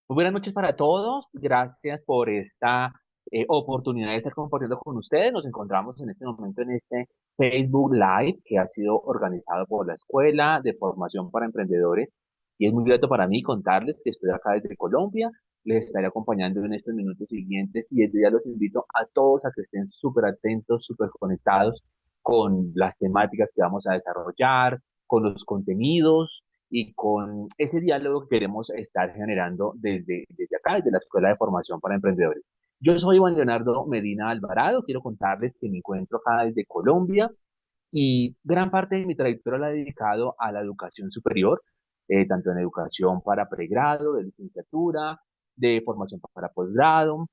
Muy buenas noches para todos. Gracias por esta oportunidad de estar compartiendo con ustedes. Nos encontramos en este momento en este Facebook Live que ha sido organizado por la Escuela de Formación para Emprendedores. Y es muy grato para mí contarles que estoy acá desde Colombia. Les estaré acompañando en estos minutos siguientes y desde ya los invito a todos a que estén súper atentos, súper conectados con las temáticas que vamos a desarrollar, con los contenidos y con ese diálogo que queremos estar generando desde acá, desde la Escuela de Formación para Emprendedores. Yo soy Juan Leonardo Medina Alvarado, quiero contarles que me encuentro acá desde Colombia y gran parte de mi trayectoria la he dedicado a la educación superior, tanto en educación para pregrado, de licenciatura, de formación para posgrado.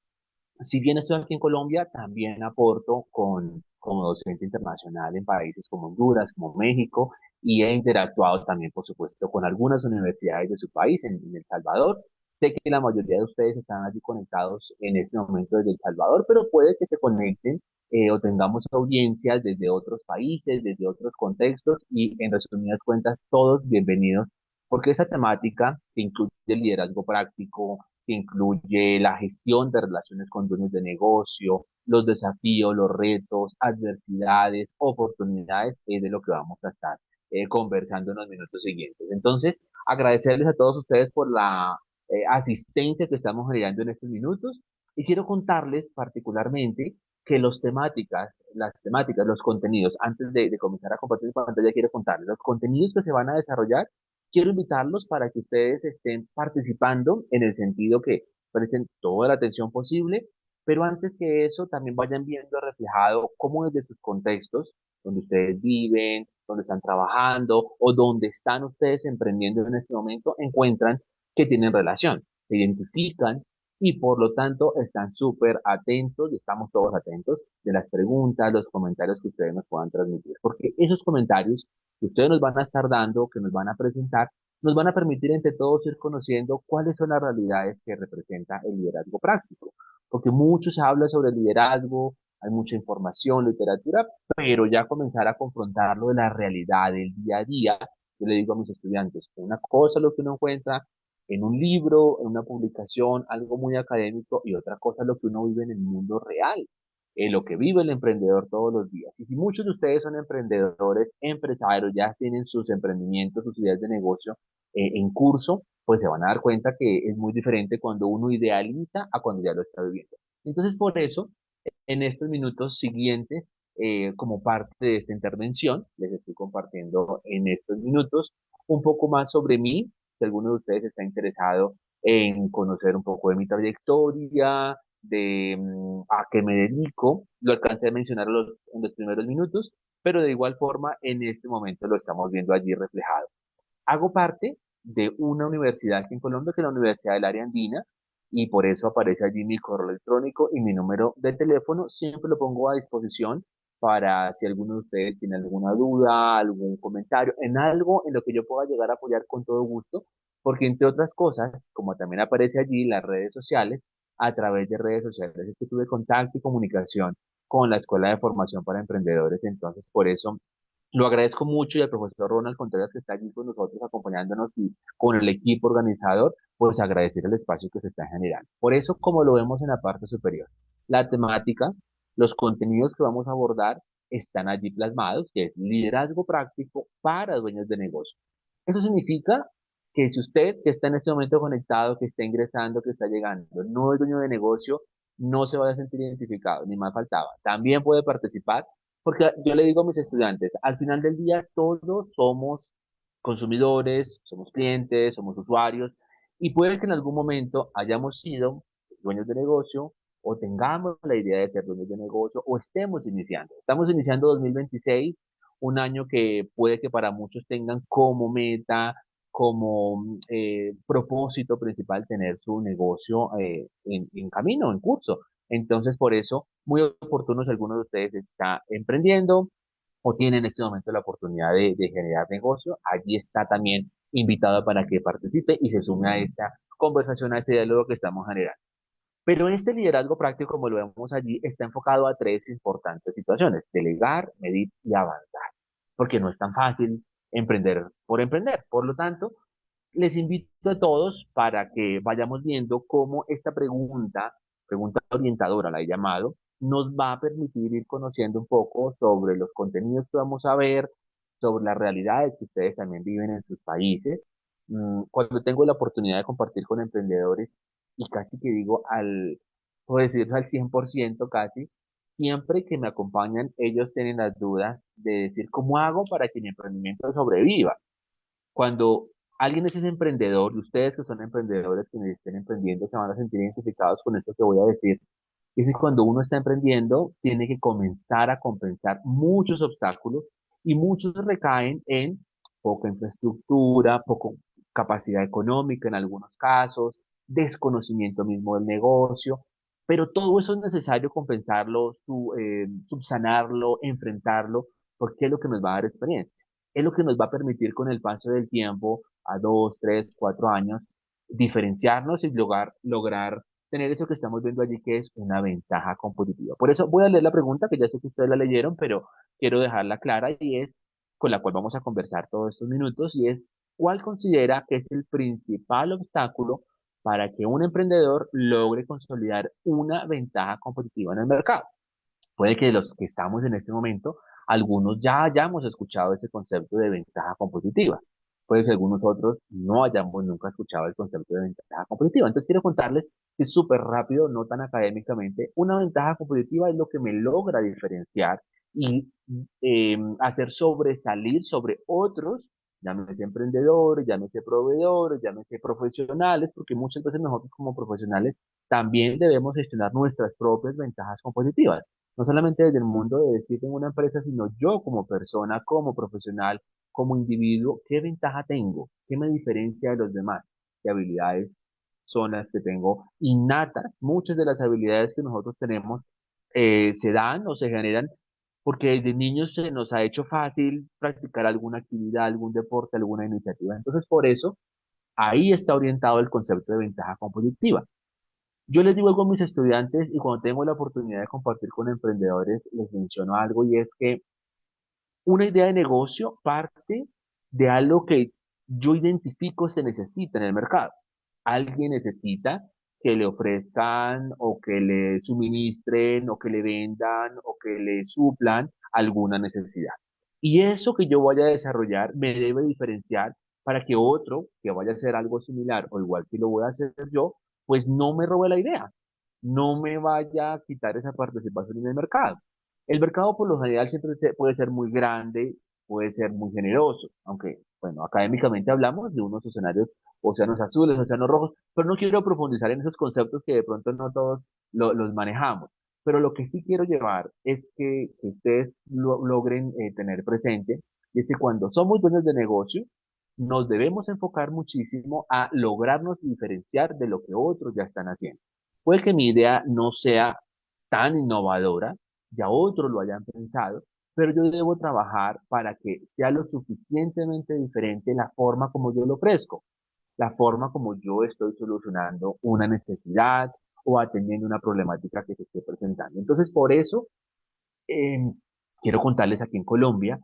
Si bien estoy aquí en Colombia, también aporto como docente internacional en países como Honduras, como México, y he interactuado también, por supuesto, con algunas universidades de su país, en El Salvador. Sé que la mayoría de ustedes están allí conectados en este momento desde El Salvador, pero puede que se conecten o tengamos audiencias desde otros países, desde otros contextos, y en resumidas cuentas, todos bienvenidos, porque esa temática que incluye el liderazgo práctico, que incluye la gestión de relaciones con dueños de negocio, los desafíos, los retos, adversidades, oportunidades, es de lo que vamos a estar conversando en los minutos siguientes. Entonces, agradecerles a todos ustedes por la asistencia que estamos generando en estos minutos y quiero contarles particularmente que las temáticas, los contenidos, antes de comenzar a compartir mi pantalla, quiero contarles los contenidos que se van a desarrollar. Quiero invitarlos para que ustedes estén participando en el sentido que presten toda la atención posible, pero antes que eso también vayan viendo reflejado cómo desde sus contextos, donde ustedes viven, donde están trabajando o donde están ustedes emprendiendo en este momento, encuentran que tienen relación, se identifican y por lo tanto están súper atentos y estamos todos atentos de las preguntas, los comentarios que ustedes nos puedan transmitir, porque esos comentarios que ustedes nos van a estar dando, que nos van a presentar, nos van a permitir entre todos ir conociendo cuáles son las realidades que representa el liderazgo práctico. Porque mucho se habla sobre el liderazgo, hay mucha información, literatura, pero ya comenzar a confrontarlo de la realidad del día a día, yo le digo a mis estudiantes, una cosa es lo que uno encuentra en un libro, en una publicación, algo muy académico, y otra cosa es lo que uno vive en el mundo real, lo que vive el emprendedor todos los días. Y si muchos de ustedes son emprendedores, empresarios, ya tienen sus emprendimientos, sus ideas de negocio en curso, pues se van a dar cuenta que es muy diferente cuando uno idealiza a cuando ya lo está viviendo. Entonces, por eso, en estos minutos siguientes, como parte de esta intervención, les estoy compartiendo en estos minutos un poco más sobre mí. Si alguno de ustedes está interesado en conocer un poco de mi trayectoria, de a qué me dedico, lo alcancé a mencionar en los primeros minutos, pero de igual forma en este momento lo estamos viendo allí reflejado. Hago parte de una universidad aquí en Colombia, que es la Universidad del Área Andina, y por eso aparece allí mi correo electrónico y mi número de teléfono. Siempre lo pongo a disposición para si alguno de ustedes tiene alguna duda, algún comentario, en algo en lo que yo pueda llegar a apoyar con todo gusto, porque entre otras cosas, como también aparece allí las redes sociales, a través de redes sociales es que tuve contacto y comunicación con la Escuela de Formación para Emprendedores. Entonces, por eso lo agradezco mucho y al profesor Ronald Contreras que está aquí con nosotros acompañándonos y con el equipo organizador, pues agradecer el espacio que se está generando. Por eso, como lo vemos en la parte superior, la temática, los contenidos que vamos a abordar están allí plasmados, que es liderazgo práctico para dueños de negocio. Eso significa que si usted que está en este momento conectado, que está ingresando, que está llegando, no es dueño de negocio, no se va a sentir identificado, ni más faltaba. También puede participar porque yo le digo a mis estudiantes, al final del día todos somos consumidores, somos clientes, somos usuarios, y puede que en algún momento hayamos sido dueños de negocio o tengamos la idea de ser dueños de negocio o estemos iniciando. Estamos iniciando 2026, un año que puede que para muchos tengan como meta, como propósito principal tener su negocio en camino, en curso. Entonces, por eso, muy oportuno si alguno de ustedes está emprendiendo o tiene en este momento la oportunidad de generar negocio, allí está también invitado para que participe y se sume a esta conversación, a este diálogo que estamos generando. Pero este liderazgo práctico, como lo vemos allí, está enfocado a tres importantes situaciones: delegar, medir y avanzar, porque no es tan fácil emprender por emprender. Por lo tanto, les invito a todos para que vayamos viendo cómo esta pregunta orientadora, la he llamado, nos va a permitir ir conociendo un poco sobre los contenidos que vamos a ver, sobre las realidades que ustedes también viven en sus países. Cuando tengo la oportunidad de compartir con emprendedores, y casi que digo puedo decirlo al 100% casi, siempre que me acompañan, ellos tienen las dudas de decir, ¿cómo hago para que mi emprendimiento sobreviva? Cuando alguien es un emprendedor, y ustedes que son emprendedores, que estén emprendiendo, se van a sentir identificados con esto que voy a decir, es que cuando uno está emprendiendo, tiene que comenzar a compensar muchos obstáculos y muchos recaen en poca infraestructura, poca capacidad económica en algunos casos, desconocimiento mismo del negocio, pero todo eso es necesario compensarlo, subsanarlo, enfrentarlo, porque es lo que nos va a dar experiencia. Es lo que nos va a permitir con el paso del tiempo, a 2, 3, 4 años, diferenciarnos y lograr tener eso que estamos viendo allí, que es una ventaja competitiva. Por eso voy a leer la pregunta, que ya sé que ustedes la leyeron, pero quiero dejarla clara y es con la cual vamos a conversar todos estos minutos y es, ¿cuál considera que es el principal obstáculo para que un emprendedor logre consolidar una ventaja competitiva en el mercado? Puede que los que estamos en este momento, algunos ya hayamos escuchado ese concepto de ventaja competitiva. Puede que algunos otros no hayamos nunca escuchado el concepto de ventaja competitiva. Entonces quiero contarles que súper rápido, no tan académicamente, una ventaja competitiva es lo que me logra diferenciar y hacer sobresalir sobre otros, llámese emprendedores, llámese proveedores, llámese profesionales, porque muchas veces nosotros como profesionales también debemos gestionar nuestras propias ventajas competitivas, no solamente desde el mundo de decir en una empresa, sino yo como persona, como profesional, como individuo, ¿qué ventaja tengo? ¿Qué me diferencia de los demás? ¿Qué habilidades son las que tengo innatas? Muchas de las habilidades que nosotros tenemos se dan o se generan porque desde niños se nos ha hecho fácil practicar alguna actividad, algún deporte, alguna iniciativa. Entonces, por eso, ahí está orientado el concepto de ventaja competitiva. Yo les digo algo a mis estudiantes y cuando tengo la oportunidad de compartir con emprendedores, les menciono algo y es que una idea de negocio parte de algo que yo identifico se necesita en el mercado. Alguien necesita que le ofrezcan o que le suministren o que le vendan o que le suplan alguna necesidad. Y eso que yo vaya a desarrollar me debe diferenciar para que otro que vaya a hacer algo similar o igual que lo voy a hacer yo, pues no me robe la idea, no me vaya a quitar esa participación en el mercado. El mercado por lo general siempre puede ser muy grande, puede ser muy generoso, aunque, bueno, académicamente hablamos de unos escenarios, océanos azules, océanos rojos, pero no quiero profundizar en esos conceptos que de pronto no todos los manejamos. Pero lo que sí quiero llevar es que ustedes logren tener presente, y es que cuando somos dueños de negocio, nos debemos enfocar muchísimo a lograrnos diferenciar de lo que otros ya están haciendo. Puede que mi idea no sea tan innovadora, ya otros lo hayan pensado, pero yo debo trabajar para que sea lo suficientemente diferente la forma como yo lo ofrezco, la forma como yo estoy solucionando una necesidad o atendiendo una problemática que se esté presentando. Entonces, por eso, eh, quiero contarles aquí en Colombia,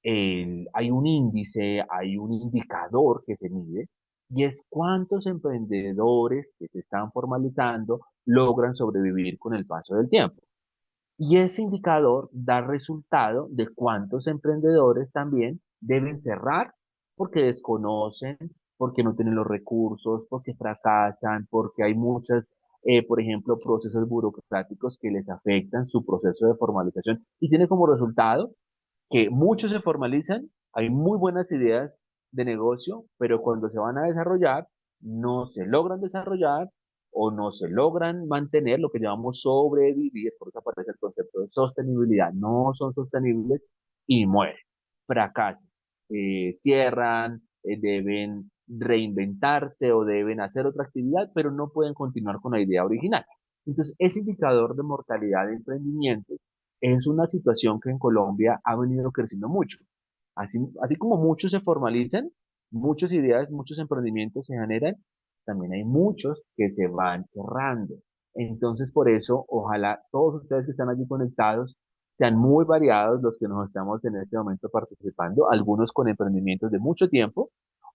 hay un índice, hay un indicador que se mide y es cuántos emprendedores que se están formalizando logran sobrevivir con el paso del tiempo. Y ese indicador da resultado de cuántos emprendedores también deben cerrar porque desconocen, porque no tienen los recursos, porque fracasan, porque hay muchas, por ejemplo, procesos burocráticos que les afectan su proceso de formalización y tiene como resultado que muchos se formalizan, hay muy buenas ideas de negocio, pero cuando se van a desarrollar, no se logran desarrollar o no se logran mantener lo que llamamos sobrevivir, por eso aparece el concepto de sostenibilidad, no son sostenibles y mueren, fracasan, cierran, deben reinventarse o deben hacer otra actividad, pero no pueden continuar con la idea original. Entonces, ese indicador de mortalidad de emprendimientos es una situación que en Colombia ha venido creciendo mucho. Así como muchos se formalizan, muchas ideas, muchos emprendimientos se generan, también hay muchos que se van cerrando. Entonces, por eso, ojalá todos ustedes que están allí conectados sean muy variados los que nos estamos en este momento participando, algunos con emprendimientos de mucho tiempo,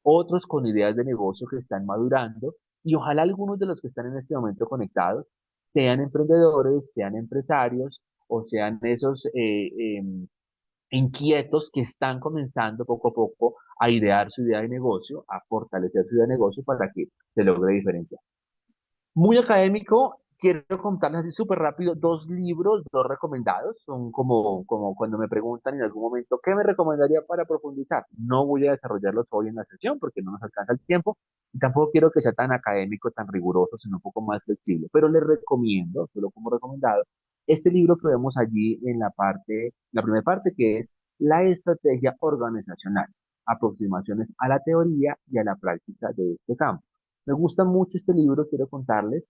otros con ideas de negocio que están madurando y ojalá algunos de los que están en este momento conectados sean emprendedores, sean empresarios o sean esos inquietos que están comenzando poco a poco a idear su idea de negocio, a fortalecer su idea de negocio para que se logre diferenciar. Muy académico, quiero contarles así súper rápido dos libros, dos recomendados. Son como cuando me preguntan en algún momento, ¿qué me recomendaría para profundizar? No voy a desarrollarlos hoy en la sesión porque no nos alcanza el tiempo y tampoco quiero que sea tan académico, tan riguroso, sino un poco más flexible. Pero les recomiendo, solo como recomendado, este libro que vemos allí en la parte, la primera parte que es La estrategia organizacional, aproximaciones a la teoría y a la práctica de este campo. Me gusta mucho este libro, quiero contarles,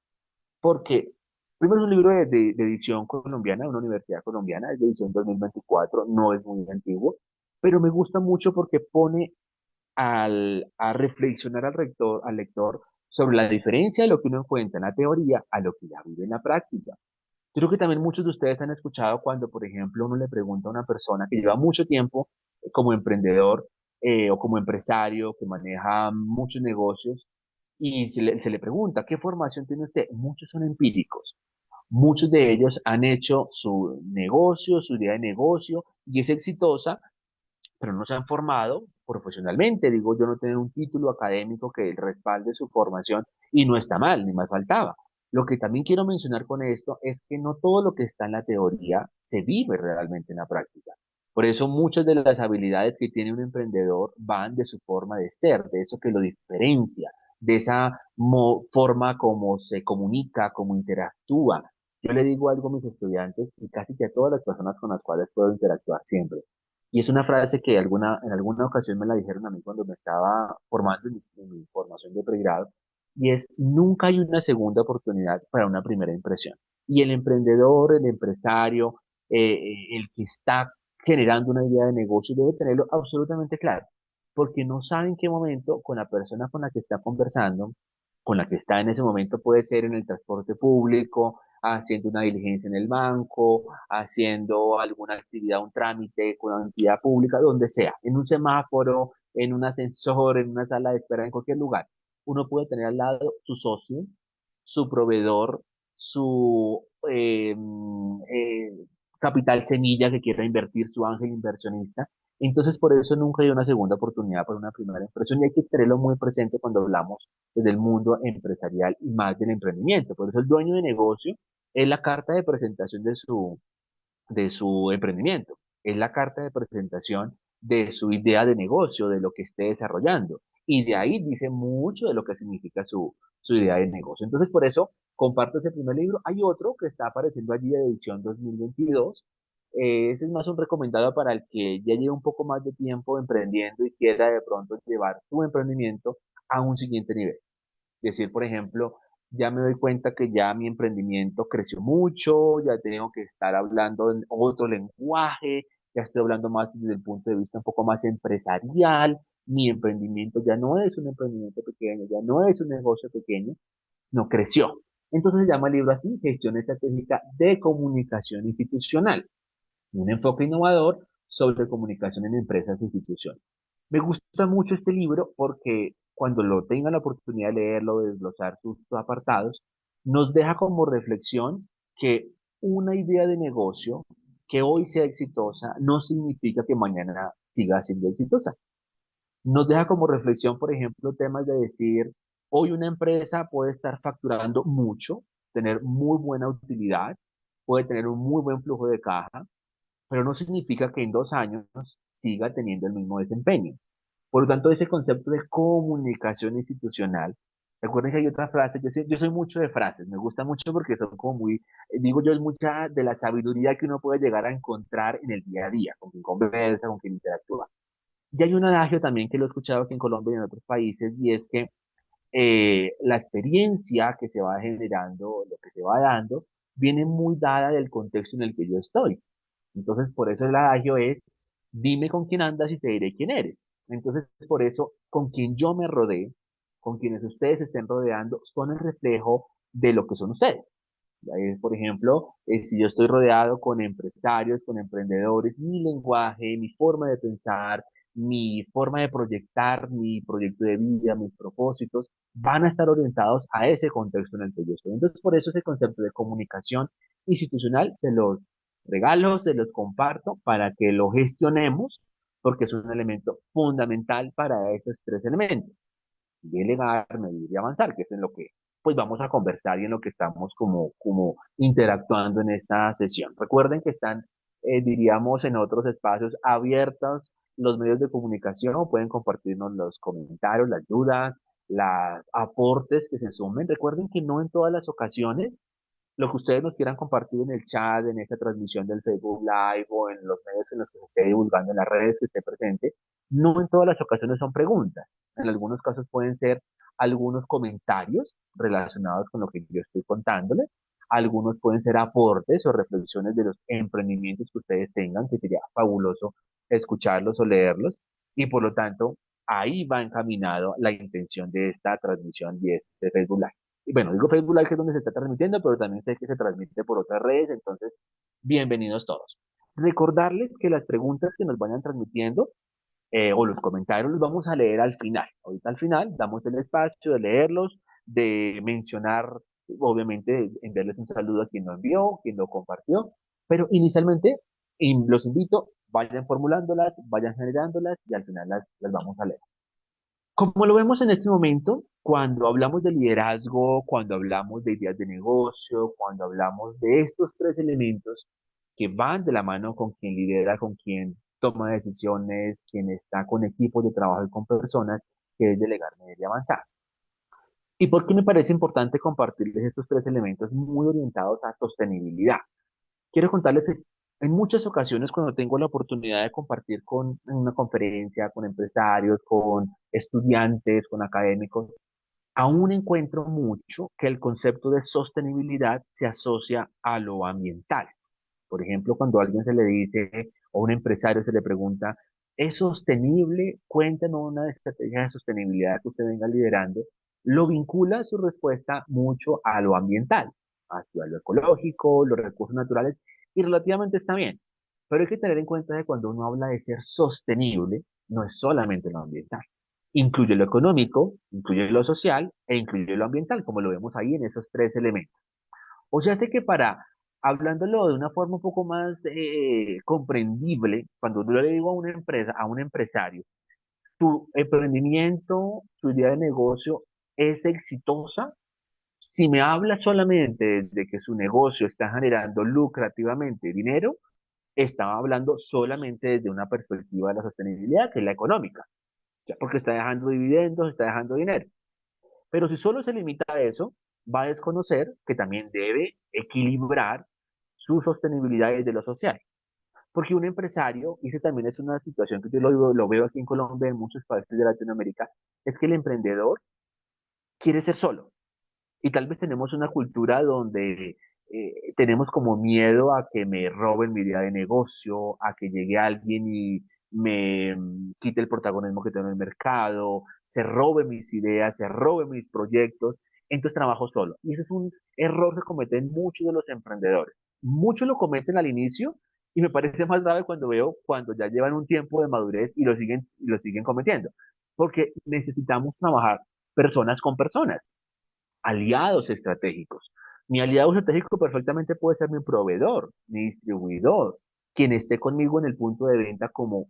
porque primero es un libro de edición colombiana, de una universidad colombiana, es de edición 2024, no es muy antiguo, pero me gusta mucho porque pone a reflexionar al lector sobre la diferencia de lo que uno encuentra en la teoría a lo que ya vive en la práctica. Creo que también muchos de ustedes han escuchado cuando, por ejemplo, uno le pregunta a una persona que lleva mucho tiempo como emprendedor o como empresario, que maneja muchos negocios, y se le pregunta, ¿qué formación tiene usted? Muchos son empíricos. Muchos de ellos han hecho su negocio, su idea de negocio, y es exitosa, pero no se han formado profesionalmente. Digo, yo no tener un título académico que respalde su formación y no está mal, ni más faltaba. Lo que también quiero mencionar con esto es que no todo lo que está en la teoría se vive realmente en la práctica. Por eso muchas de las habilidades que tiene un emprendedor van de su forma de ser, de eso que lo diferencia, de esa forma como se comunica, como interactúa. Yo le digo algo a mis estudiantes y casi que a todas las personas con las cuales puedo interactuar siempre. Y es una frase que en alguna ocasión me la dijeron a mí cuando me estaba formando en mi formación de pregrado, y es, nunca hay una segunda oportunidad para una primera impresión. Y el emprendedor, el empresario, el que está generando una idea de negocio debe tenerlo absolutamente claro, porque no sabe en qué momento con la persona con la que está conversando, con la que está en ese momento, puede ser en el transporte público, haciendo una diligencia en el banco, haciendo alguna actividad, un trámite con una entidad pública, donde sea, en un semáforo, en un ascensor, en una sala de espera, en cualquier lugar. Uno puede tener al lado su socio, su proveedor, su capital semilla que quiera invertir, su ángel inversionista. Entonces, por eso nunca hay una segunda oportunidad para una primera impresión y hay que tenerlo muy presente cuando hablamos del mundo empresarial y más del emprendimiento. Por eso el dueño de negocio es la carta de presentación de su emprendimiento, es la carta de presentación de su idea de negocio, de lo que esté desarrollando. Y de ahí dice mucho de lo que significa su idea de negocio. Entonces, por eso comparto ese primer libro. Hay otro que está apareciendo allí de edición 2022. Ese es más un recomendado para el que ya lleva un poco más de tiempo emprendiendo y quiera de pronto llevar su emprendimiento a un siguiente nivel. Decir, por ejemplo, ya me doy cuenta que ya mi emprendimiento creció mucho, ya tengo que estar hablando en otro lenguaje, ya estoy hablando más desde el punto de vista un poco más empresarial, mi emprendimiento ya no es un emprendimiento pequeño, ya no es un negocio pequeño, no creció. Entonces se llama el libro así, Gestión Estratégica de Comunicación Institucional, un enfoque innovador sobre comunicación en empresas e instituciones. Me gusta mucho este libro porque cuando lo tenga la oportunidad de leerlo, de desglosar sus apartados, nos deja como reflexión que una idea de negocio que hoy sea exitosa no significa que mañana siga siendo exitosa. Nos deja como reflexión, por ejemplo, temas de decir, hoy una empresa puede estar facturando mucho, tener muy buena utilidad, puede tener un muy buen flujo de caja, pero no significa que en 2 años siga teniendo el mismo desempeño. Por lo tanto, ese concepto de comunicación institucional, recuerden que hay otra frase, yo soy mucho de frases, me gusta mucho porque son como muy, digo yo, es mucha de la sabiduría que uno puede llegar a encontrar en el día a día, con quien conversa, con quien interactúa. Y hay un adagio también que lo he escuchado aquí en Colombia y en otros países, y es que la experiencia que se va generando, lo que se va dando, viene muy dada del contexto en el que yo estoy. Entonces, por eso el adagio es, dime con quién andas y te diré quién eres. Entonces, por eso, con quien yo me rodee, con quienes ustedes estén rodeando, son el reflejo de lo que son ustedes. Por ejemplo, si yo estoy rodeado con empresarios, con emprendedores, mi lenguaje, mi forma de pensar, mi forma de proyectar, mi proyecto de vida, mis propósitos, van a estar orientados a ese contexto en el que yo estoy. Entonces, por eso ese concepto de comunicación institucional se los regalo, se los comparto para que lo gestionemos, porque es un elemento fundamental para esos tres elementos: delegar, medir y avanzar, que es en lo que pues vamos a conversar y en lo que estamos como interactuando en esta sesión. Recuerden que están, diríamos, en otros espacios abiertos los medios de comunicación, pueden compartirnos los comentarios, las dudas, los aportes que se sumen. Recuerden que no en todas las ocasiones lo que ustedes nos quieran compartir en el chat, en esta transmisión del Facebook Live o en los medios en los que se esté divulgando en las redes que esté presente, no en todas las ocasiones son preguntas. En algunos casos pueden ser algunos comentarios relacionados con lo que yo estoy contándoles. Algunos pueden ser aportes o reflexiones de los emprendimientos que ustedes tengan, que sería fabuloso escucharlos o leerlos. Y por lo tanto, ahí va encaminado la intención de esta transmisión y este Facebook Live. Y bueno, digo Facebook Live que es donde se está transmitiendo, pero también sé que se transmite por otras redes, entonces, bienvenidos todos. Recordarles que las preguntas que nos vayan transmitiendo o los comentarios los vamos a leer al final. Ahorita al final damos el espacio de leerlos, de mencionar, obviamente, enviarles un saludo a quien lo envió, quien lo compartió, pero inicialmente los invito, vayan formulándolas, vayan generándolas y al final las vamos a leer. Como lo vemos en este momento, cuando hablamos de liderazgo, cuando hablamos de ideas de negocio, cuando hablamos de estos tres elementos que van de la mano con quien lidera, con quien toma decisiones, quien está con equipos de trabajo y con personas, que es delegar, medir y avanzar. ¿Y por qué me parece importante compartirles estos tres elementos muy orientados a sostenibilidad? Quiero contarles que en muchas ocasiones cuando tengo la oportunidad de compartir en una conferencia, con empresarios, con estudiantes, con académicos, aún encuentro mucho que el concepto de sostenibilidad se asocia a lo ambiental. Por ejemplo, cuando a alguien se le dice, o a un empresario se le pregunta, ¿es sostenible? Cuéntanos una estrategia de sostenibilidad que usted venga liderando. Lo vincula su respuesta mucho a lo ambiental, hacia lo ecológico, los recursos naturales, y relativamente está bien. Pero hay que tener en cuenta que cuando uno habla de ser sostenible, no es solamente lo ambiental. Incluye lo económico, incluye lo social e incluye lo ambiental, como lo vemos ahí en esos tres elementos. O sea, sé que para, hablándolo de una forma un poco más comprendible, cuando yo le digo a una empresa, a un empresario, tu emprendimiento, tu idea de negocio es exitosa, si me habla solamente de que su negocio está generando lucrativamente dinero, estaba hablando solamente desde una perspectiva de la sostenibilidad, que es la económica, ya porque está dejando dividendos, está dejando dinero. Pero si solo se limita a eso, va a desconocer que también debe equilibrar su sostenibilidad desde lo social. Porque un empresario, y eso también es una situación que yo lo veo aquí en Colombia, en muchos países de Latinoamérica, es que el emprendedor quiere ser solo. Y tal vez tenemos una cultura donde tenemos como miedo a que me roben mi idea de negocio, a que llegue alguien y me quite el protagonismo que tengo en el mercado, se robe mis ideas, se robe mis proyectos, entonces trabajo solo. Y ese es un error que cometen muchos de los emprendedores. Muchos lo cometen al inicio y me parece más grave cuando veo cuando ya llevan un tiempo de madurez y lo siguen cometiendo. Porque necesitamos trabajar personas con personas, aliados estratégicos. Mi aliado estratégico perfectamente puede ser mi proveedor, mi distribuidor, quien esté conmigo en el punto de venta como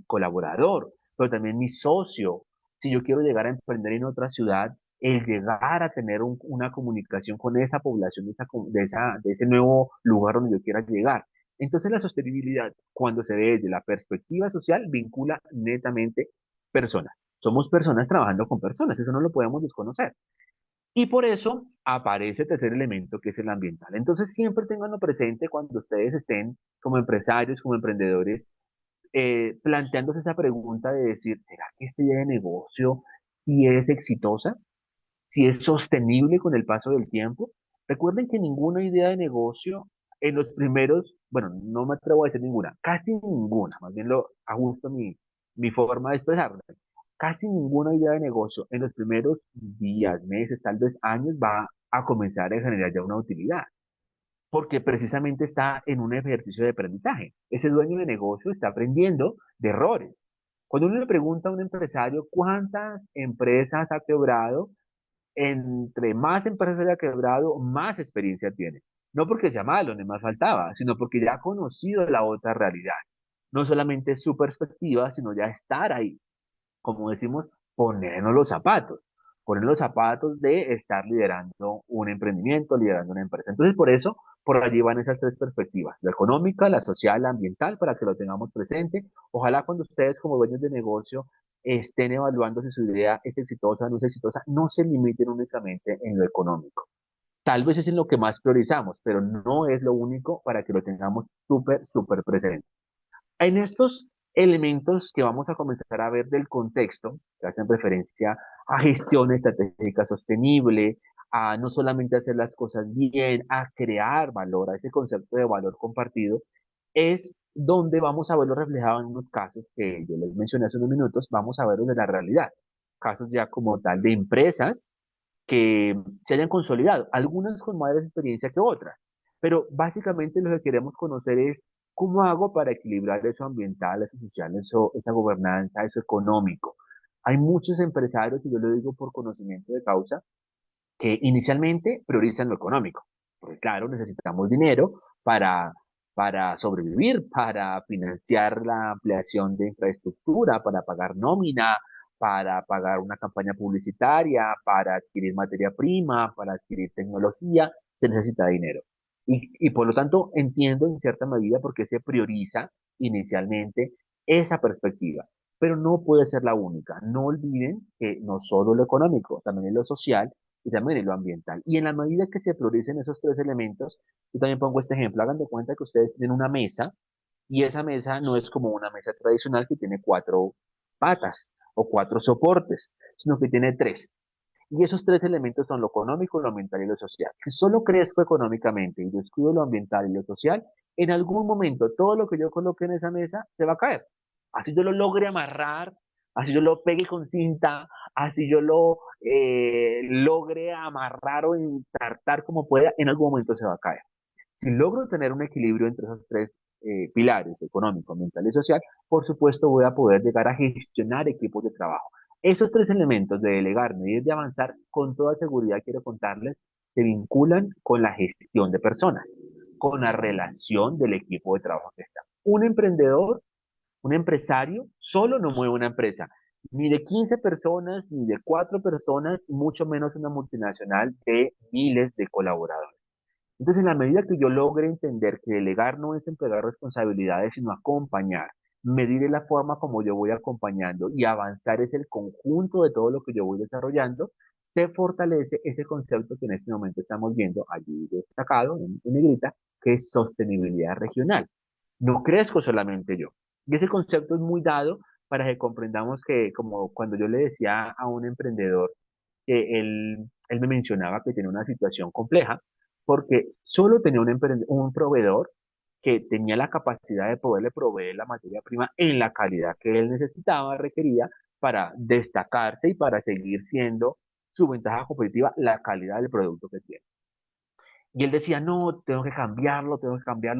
colaborador, pero también mi socio. Si yo quiero llegar a emprender en otra ciudad, el llegar a tener una comunicación con esa población, de ese nuevo lugar donde yo quiera llegar. Entonces la sostenibilidad, cuando se ve desde la perspectiva social, vincula netamente personas. Somos personas trabajando con personas, eso no lo podemos desconocer. Y por eso aparece el tercer elemento que es el ambiental. Entonces siempre tenganlo presente cuando ustedes estén como empresarios, como emprendedores, planteándose esa pregunta de decir, ¿será que esta idea de negocio si es exitosa? ¿Si es sostenible con el paso del tiempo? Recuerden que ninguna idea de negocio en los primeros, bueno, no me atrevo a decir ninguna, casi ninguna, más bien lo ajusto mi forma de expresarlo. Casi ninguna idea de negocio en los primeros días, meses, tal vez años va a comenzar a generar ya una utilidad, porque precisamente está en un ejercicio de aprendizaje. Ese dueño de negocio está aprendiendo de errores. Cuando uno le pregunta a un empresario cuántas empresas ha quebrado, entre más empresas haya quebrado, más experiencia tiene. No porque sea malo, ni más faltaba, sino porque ya ha conocido la otra realidad. No solamente su perspectiva, sino ya estar ahí, como decimos, ponernos los zapatos de estar liderando un emprendimiento, liderando una empresa. Entonces, por eso, por allí van esas tres perspectivas, la económica, la social, la ambiental, para que lo tengamos presente. Ojalá cuando ustedes como dueños de negocio estén evaluando si su idea es exitosa o no es exitosa, no se limiten únicamente en lo económico. Tal vez es en lo que más priorizamos, pero no es lo único para que lo tengamos súper, súper presente. En estos elementos que vamos a comenzar a ver del contexto, que hacen referencia a gestión estratégica sostenible, a no solamente hacer las cosas bien, a crear valor, a ese concepto de valor compartido, es donde vamos a verlo reflejado en unos casos que yo les mencioné hace unos minutos, vamos a verlos de la realidad. Casos ya como tal de empresas que se hayan consolidado, algunas con más experiencia que otras, pero básicamente lo que queremos conocer es cómo hago para equilibrar eso ambiental, eso social, eso, esa gobernanza, eso económico. Hay muchos empresarios, y yo lo digo por conocimiento de causa, que inicialmente priorizan lo económico, porque claro, necesitamos dinero para sobrevivir, para financiar la ampliación de infraestructura, para pagar nómina, para pagar una campaña publicitaria, para adquirir materia prima, para adquirir tecnología, se necesita dinero. Y por lo tanto entiendo en cierta medida por qué se prioriza inicialmente esa perspectiva, pero no puede ser la única. No olviden que no solo lo económico, también en lo social y también en lo ambiental. Y en la medida que se prioricen esos tres elementos, yo también pongo este ejemplo, hagan de cuenta que ustedes tienen una mesa y esa mesa no es como una mesa tradicional que tiene cuatro patas o cuatro soportes, sino que tiene tres. Y esos tres elementos son lo económico, lo ambiental y lo social. Si solo crezco económicamente y descuido lo ambiental y lo social, en algún momento todo lo que yo coloque en esa mesa se va a caer. Así yo lo logre amarrar, así yo lo pegue con cinta, así yo lo logre amarrar o ensartar como pueda, en algún momento se va a caer. Si logro tener un equilibrio entre esos tres pilares, económico, mental y social, por supuesto voy a poder llegar a gestionar equipos de trabajo. Esos tres elementos de delegar, medir y avanzar, con toda seguridad quiero contarles, se vinculan con la gestión de personas, con la relación del equipo de trabajo que está. Un emprendedor, un empresario, solo no mueve una empresa, ni de 15 personas, ni de 4 personas, mucho menos una multinacional de miles de colaboradores. Entonces, en la medida que yo logre entender que delegar no es entregar responsabilidades, sino acompañar, medir es la forma como yo voy acompañando y avanzar es el conjunto de todo lo que yo voy desarrollando, se fortalece ese concepto que en este momento estamos viendo allí destacado en negrita, que es sostenibilidad regional. No crezco solamente yo. Y ese concepto es muy dado para que comprendamos que, como cuando yo le decía a un emprendedor, que él me mencionaba que tenía una situación compleja porque solo tenía un proveedor que tenía la capacidad de poderle proveer la materia prima en la calidad que él necesitaba, requería para destacarse y para seguir siendo su ventaja competitiva la calidad del producto que tiene. Y él decía, no, tengo que cambiarlo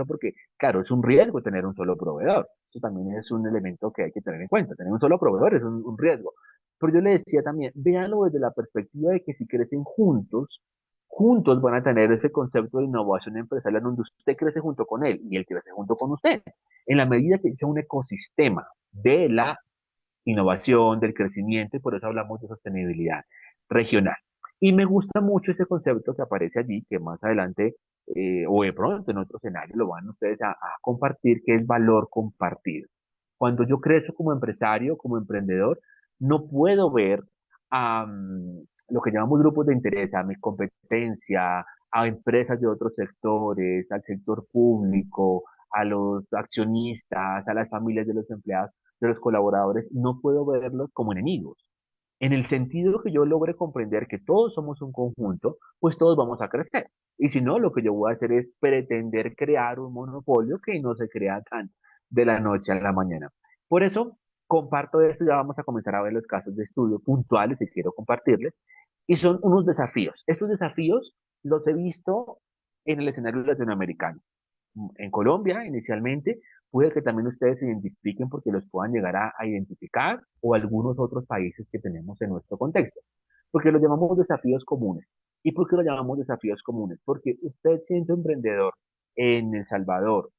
porque, claro, es un riesgo tener un solo proveedor. Eso también es un elemento que hay que tener en cuenta. Tener un solo proveedor es un riesgo. Pero yo le decía también, véanlo desde la perspectiva de que si crecen juntos, juntos van a tener ese concepto de innovación empresarial donde usted crece junto con él y él crece junto con usted. En la medida que sea un ecosistema de la innovación, del crecimiento, y por eso hablamos de sostenibilidad regional. Y me gusta mucho ese concepto que aparece allí, que más adelante o de pronto en otro escenario lo van ustedes a compartir, que es valor compartido. Cuando yo crezco como empresario, como emprendedor, no puedo ver a lo que llamamos grupos de interés, a mi competencia, a empresas de otros sectores, al sector público, a los accionistas, a las familias de los empleados, de los colaboradores, no puedo verlos como enemigos. En el sentido que yo logre comprender que todos somos un conjunto, pues todos vamos a crecer. Y si no, lo que yo voy a hacer es pretender crear un monopolio que no se crea tan de la noche a la mañana. Por eso, comparto esto, ya vamos a comenzar a ver los casos de estudio puntuales que quiero compartirles, y son unos desafíos. Estos desafíos los he visto en el escenario latinoamericano. en Colombia inicialmente, puede que también ustedes se identifiquen porque los puedan llegar a identificar o algunos otros países que tenemos en nuestro contexto. Porque lo llamamos desafíos comunes. ¿Y por qué lo llamamos desafíos comunes? Porque usted siendo emprendedor en El Salvador,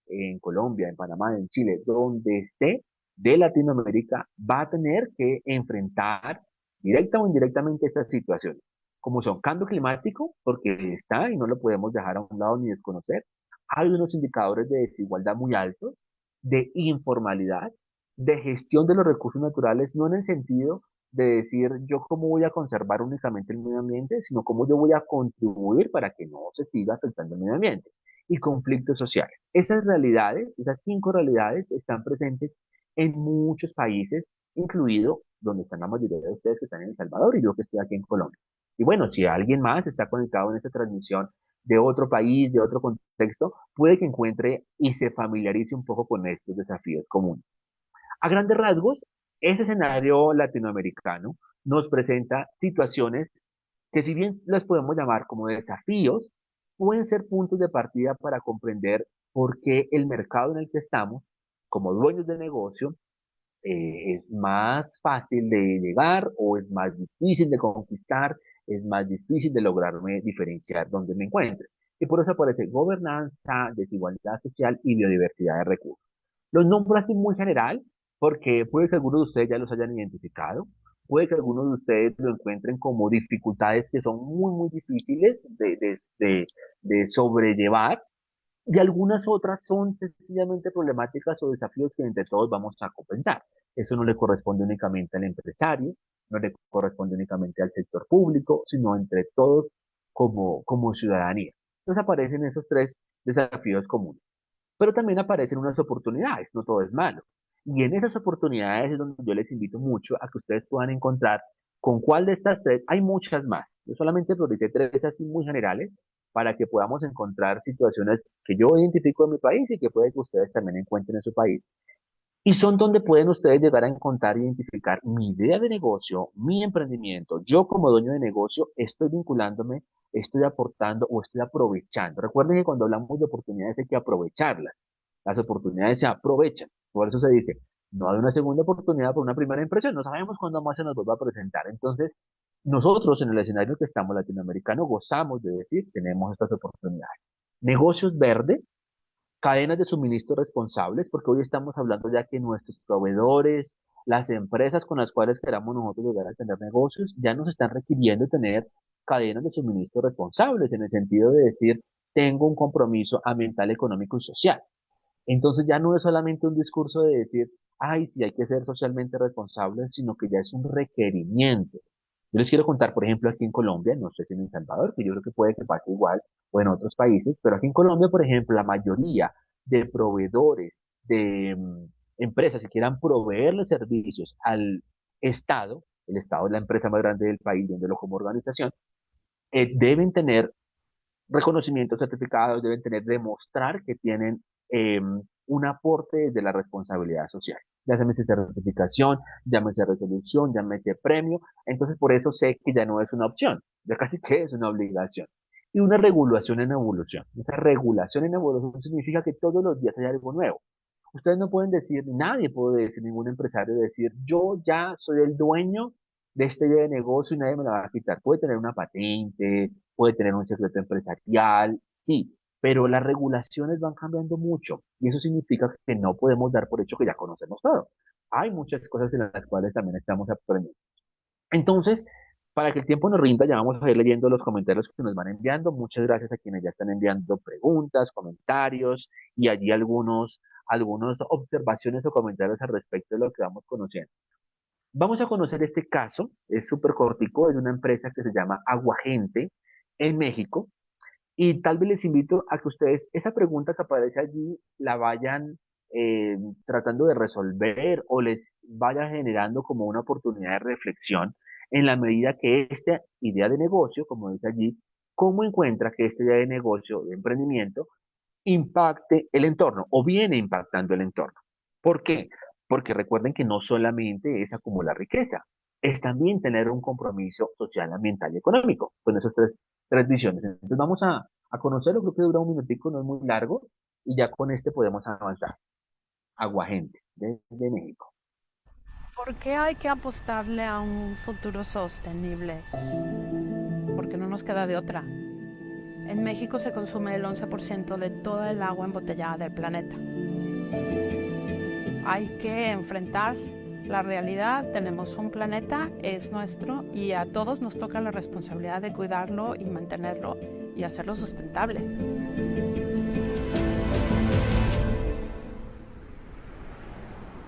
en Colombia, en Panamá, en Chile, donde esté de Latinoamérica, va a tener que enfrentar directa o indirectamente estas situaciones, como son cambio climático, porque está y no lo podemos dejar a un lado ni desconocer. Hay unos indicadores de desigualdad muy altos, de informalidad, de gestión de los recursos naturales, no en el sentido de decir yo cómo voy a conservar únicamente el medio ambiente, sino cómo yo voy a contribuir para que no se siga afectando el medio ambiente y conflictos sociales. Esas realidades, esas 5 realidades están presentes en muchos países, incluido donde están la mayoría de ustedes que están en El Salvador y yo que estoy aquí en Colombia. Y bueno, si alguien más está conectado en esta transmisión de otro país, de otro contexto, puede que encuentre y se familiarice un poco con estos desafíos comunes. A grandes rasgos, ese escenario latinoamericano nos presenta situaciones que si bien las podemos llamar como desafíos, pueden ser puntos de partida para comprender por qué el mercado en el que estamos, como dueños de negocio, es más fácil de llegar o es más difícil de conquistar, es más difícil de lograrme diferenciar donde me encuentre. Y por eso aparece gobernanza, desigualdad social y biodiversidad de recursos. Los nombro así muy general porque puede que algunos de ustedes ya los hayan identificado, puede que algunos de ustedes lo encuentren como dificultades que son muy, muy difíciles de sobrellevar y algunas otras son sencillamente problemáticas o desafíos que entre todos vamos a compensar. Eso no le corresponde únicamente al empresario, no le corresponde únicamente al sector público, sino entre todos como ciudadanía. Entonces aparecen esos 3 desafíos comunes. Pero también aparecen unas oportunidades, no todo es malo. Y en esas oportunidades es donde yo les invito mucho a que ustedes puedan encontrar con cuál de estas 3, hay muchas más. Yo solamente prioricé 3 así muy generales para que podamos encontrar situaciones que yo identifico en mi país y que puede que ustedes también encuentren en su país. Y son donde pueden ustedes llegar a encontrar e identificar mi idea de negocio, mi emprendimiento. Yo como dueño de negocio estoy vinculándome, estoy aportando o estoy aprovechando. Recuerden que cuando hablamos de oportunidades hay que aprovecharlas. Las oportunidades se aprovechan. Por eso se dice, no hay una segunda oportunidad por una primera impresión. No sabemos cuándo más se nos vuelva a presentar. Entonces, nosotros en el escenario que estamos latinoamericano gozamos de decir, tenemos estas oportunidades. Negocios verdes, cadenas de suministro responsables, porque hoy estamos hablando ya que nuestros proveedores, las empresas con las cuales queramos nosotros llegar a tener negocios, ya nos están requiriendo tener cadenas de suministro responsables, en el sentido de decir, tengo un compromiso ambiental, económico y social. Entonces ya no es solamente un discurso de decir, ay, sí hay que ser socialmente responsables, sino que ya es un requerimiento. Yo les quiero contar, por ejemplo, aquí en Colombia, no sé si en El Salvador, que yo creo que puede que pase igual, o en otros países, pero aquí en Colombia, por ejemplo, la mayoría de proveedores, de empresas que quieran proveerle servicios al Estado, el Estado es la empresa más grande del país, viéndolo como organización, deben tener reconocimientos certificados, deben tener, demostrar que tienen un aporte desde la responsabilidad social. Ya llámese certificación, llámese resolución, llámese premio. Entonces, por eso sé que ya no es una opción, ya casi que es una obligación. Y una regulación en evolución. Esa regulación en evolución significa que todos los días hay algo nuevo. Ustedes no pueden decir, nadie puede decir, ningún empresario decir, yo ya soy el dueño de este idea de negocio y nadie me la va a quitar. Puede tener una patente, puede tener un secreto empresarial, sí, pero las regulaciones van cambiando mucho y eso significa que no podemos dar por hecho que ya conocemos todo. Hay muchas cosas en las cuales también estamos aprendiendo. Entonces, para que el tiempo nos rinda, ya vamos a ir leyendo los comentarios que nos van enviando. Muchas gracias a quienes ya están enviando preguntas, comentarios y allí algunas observaciones o comentarios al respecto de lo que vamos conociendo. Vamos a conocer este caso, es súper cortico, es de una empresa que se llama Aguagente en México. Y tal vez les invito a que ustedes esa pregunta que aparece allí la vayan eh, tratando de resolver o les vaya generando como una oportunidad de reflexión en la medida que esta idea de negocio, como dice allí, cómo encuentra que esta idea de negocio, de emprendimiento, impacte el entorno o viene impactando el entorno. ¿Por qué? Porque recuerden que no solamente es acumular riqueza, es también tener un compromiso social, ambiental y económico con esas tres visiones. Entonces vamos a conocerlo, creo que dura un minutico, no es muy largo, y ya con este podemos avanzar. Aguagente, desde México. ¿Por qué hay que apostarle a un futuro sostenible? Porque no nos queda de otra. En México se consume el 11% de toda el agua embotellada del planeta. Hay que enfrentar la realidad, tenemos un planeta, es nuestro y a todos nos toca la responsabilidad de cuidarlo y mantenerlo y hacerlo sustentable.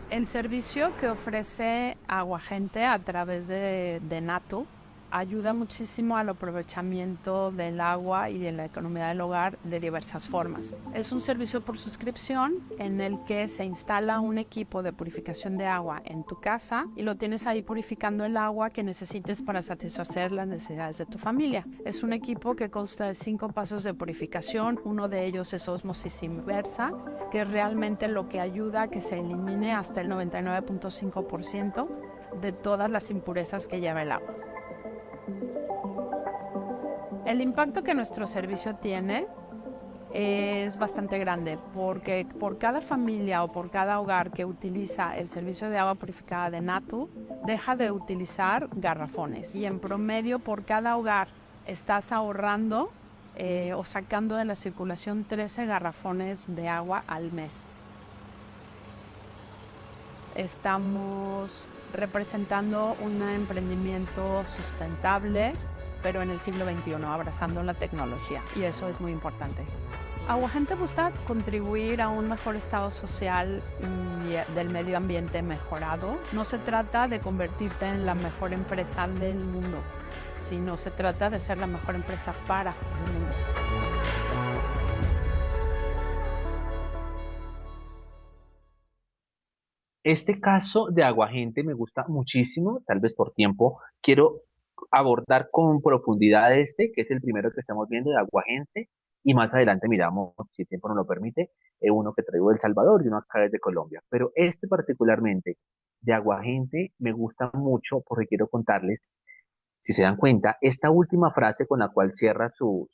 El servicio que ofrece Aguagente a través de Natu ayuda muchísimo al aprovechamiento del agua y de la economía del hogar de diversas formas. Es un servicio por suscripción en el que se instala un equipo de purificación de agua en tu casa y lo tienes ahí purificando el agua que necesites para satisfacer las necesidades de tu familia. Es un equipo que consta de 5 pasos de purificación, uno de ellos es osmosis inversa, que es realmente lo que ayuda a que se elimine hasta el 99.5% de todas las impurezas que lleva el agua. El impacto que nuestro servicio tiene es bastante grande porque por cada familia o por cada hogar que utiliza el servicio de agua purificada de Natu, deja de utilizar garrafones. Y en promedio por cada hogar estás ahorrando o sacando de la circulación 13 garrafones de agua al mes. Estamos representando un emprendimiento sustentable, pero en el siglo XXI, abrazando la tecnología, y eso es muy importante. Aguagente busca contribuir a un mejor estado social y del medio ambiente mejorado. No se trata de convertirte en la mejor empresa del mundo, sino se trata de ser la mejor empresa para el mundo. Este caso de Aguagente me gusta muchísimo, tal vez por tiempo quiero abordar con profundidad este, que es el primero que estamos viendo de Aguagente, y más adelante miramos, si el tiempo nos lo permite, uno que traigo de El Salvador y uno acá desde Colombia. Pero este particularmente de Aguagente me gusta mucho porque quiero contarles, si se dan cuenta, esta última frase con la cual cierra su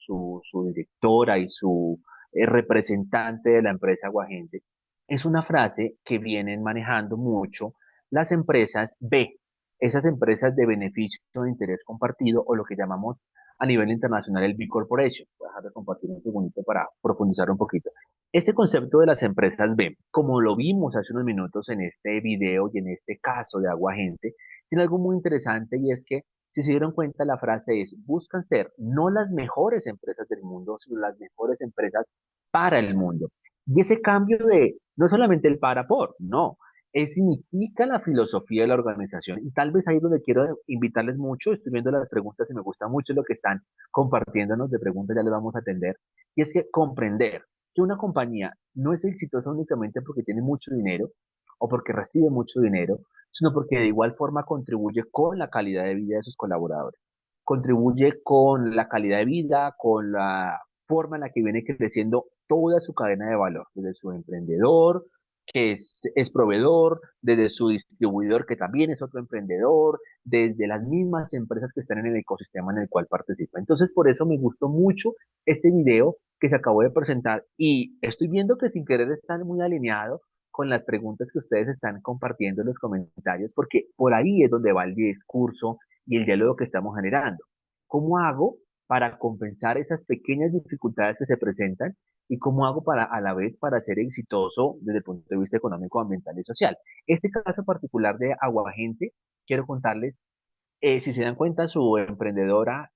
directora y su representante de la empresa Aguagente, es una frase que vienen manejando mucho las empresas B, esas empresas de beneficio de interés compartido o lo que llamamos a nivel internacional el B Corporation. Voy a dejar de compartir un segundito para profundizar un poquito. Este concepto de las empresas B, como lo vimos hace unos minutos en este video y en este caso de Aguagente, tiene algo muy interesante y es que si se dieron cuenta, la frase es, buscan ser no las mejores empresas del mundo, sino las mejores empresas para el mundo. Y ese cambio de, no solamente el para por, no, significa la filosofía de la organización. Y tal vez ahí es donde quiero invitarles mucho, estoy viendo las preguntas y me gusta mucho lo que están compartiéndonos de preguntas, ya les vamos a atender. Y es que comprender que una compañía no es exitosa únicamente porque tiene mucho dinero o porque recibe mucho dinero, sino porque de igual forma contribuye con la calidad de vida de sus colaboradores, contribuye con la calidad de vida, con la forma en la que viene creciendo toda su cadena de valor, desde su emprendedor, que es proveedor, desde su distribuidor, que también es otro emprendedor, desde las mismas empresas que están en el ecosistema en el cual participa. Entonces, por eso me gustó mucho este video que se acabó de presentar y estoy viendo que sin querer están muy alineados con las preguntas que ustedes están compartiendo en los comentarios, porque por ahí es donde va el discurso y el diálogo que estamos generando. ¿Cómo hago para compensar esas pequeñas dificultades que se presentan y cómo hago para a la vez para ser exitoso desde el punto de vista económico, ambiental y social? Este caso particular de Aguagente, quiero contarles si se dan cuenta, su emprendedora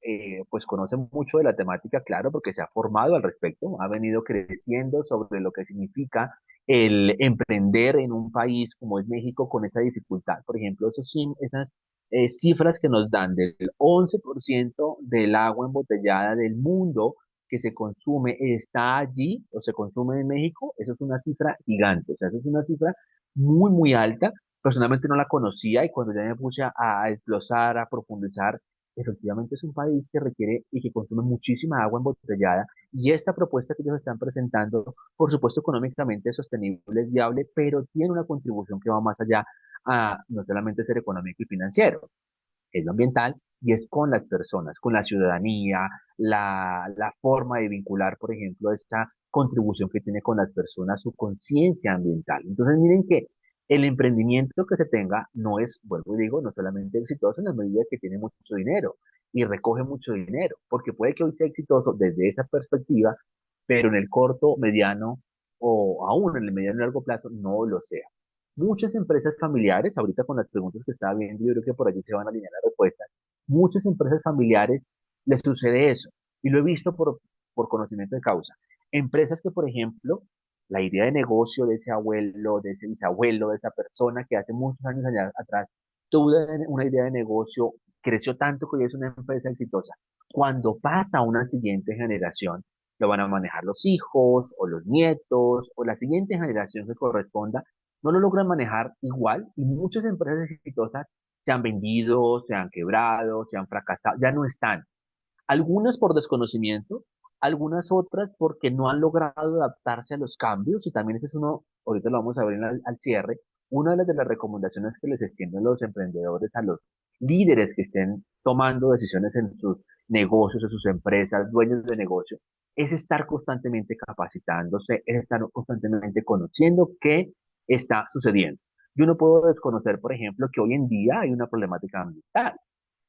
pues conoce mucho de la temática, claro, porque se ha formado al respecto, ha venido creciendo sobre lo que significa el emprender en un país como es México con esa dificultad. Por ejemplo, esas cifras que nos dan del 11% del agua embotellada del mundo que se consume está allí o se consume en México, eso es una cifra gigante, o sea, eso es una cifra muy, muy alta. Personalmente no la conocía y cuando ya me puse a desglosar, a profundizar, efectivamente es un país que requiere y que consume muchísima agua embotellada y esta propuesta que ellos están presentando, por supuesto económicamente es sostenible, es viable, pero tiene una contribución que va más allá a no solamente ser económico y financiero, es lo ambiental y es con las personas, con la ciudadanía, la forma de vincular, por ejemplo, esta contribución que tiene con las personas, su conciencia ambiental. Entonces, miren que el emprendimiento que se tenga no es, vuelvo y digo, no solamente exitoso en la medida que tiene mucho dinero y recoge mucho dinero, porque puede que hoy sea exitoso desde esa perspectiva, pero en el corto, mediano o aún en el mediano y largo plazo no lo sea. Muchas empresas familiares, ahorita con las preguntas que estaba viendo, yo creo que por allí se van a alinear las respuestas, muchas empresas familiares les sucede eso, y lo he visto por conocimiento de causa. Empresas que, por ejemplo, la idea de negocio de ese abuelo, de ese bisabuelo, de esa persona que hace muchos años atrás tuvo una idea de negocio, creció tanto que hoy es una empresa exitosa. Cuando pasa a una siguiente generación, lo van a manejar los hijos o los nietos o la siguiente generación que corresponda, no lo logran manejar igual y muchas empresas exitosas se han vendido, se han quebrado, se han fracasado, ya no están. Algunas por desconocimiento, algunas otras porque no han logrado adaptarse a los cambios, y también ese es uno, ahorita lo vamos a ver al cierre, una de las recomendaciones que les extienden los emprendedores a los líderes que estén tomando decisiones en sus negocios, en sus empresas, dueños de negocio, es estar constantemente capacitándose, es estar constantemente conociendo qué está sucediendo. Yo no puedo desconocer, por ejemplo, que hoy en día hay una problemática ambiental,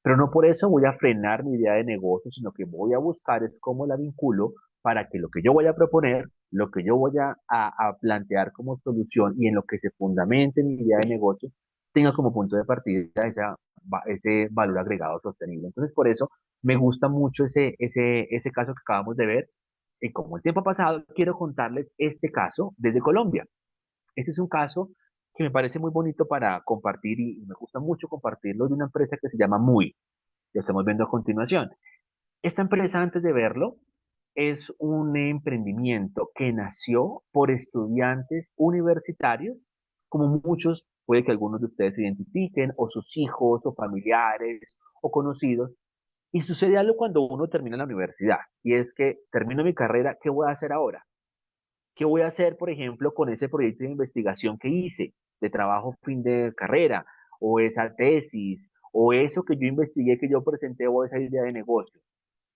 pero no por eso voy a frenar mi idea de negocio, sino que voy a buscar es cómo la vinculo para que lo que yo voy a proponer, lo que yo voy a plantear como solución y en lo que se fundamente mi idea de negocio, tenga como punto de partida ese valor agregado sostenible. Entonces, por eso me gusta mucho ese caso que acabamos de ver. Y como el tiempo ha pasado, quiero contarles este caso desde Colombia. Este es un caso que me parece muy bonito para compartir y me gusta mucho compartirlo de una empresa que se llama Muy. Lo estamos viendo a continuación. Esta empresa, antes de verlo, es un emprendimiento que nació por estudiantes universitarios, como muchos, puede que algunos de ustedes se identifiquen, o sus hijos, o familiares, o conocidos. Y sucede algo cuando uno termina la universidad, y es que termino mi carrera, ¿qué voy a hacer ahora? ¿Qué voy a hacer, por ejemplo, con ese proyecto de investigación que hice, de trabajo fin de carrera, o esa tesis, o eso que yo investigué, que yo presenté, o esa idea de negocio?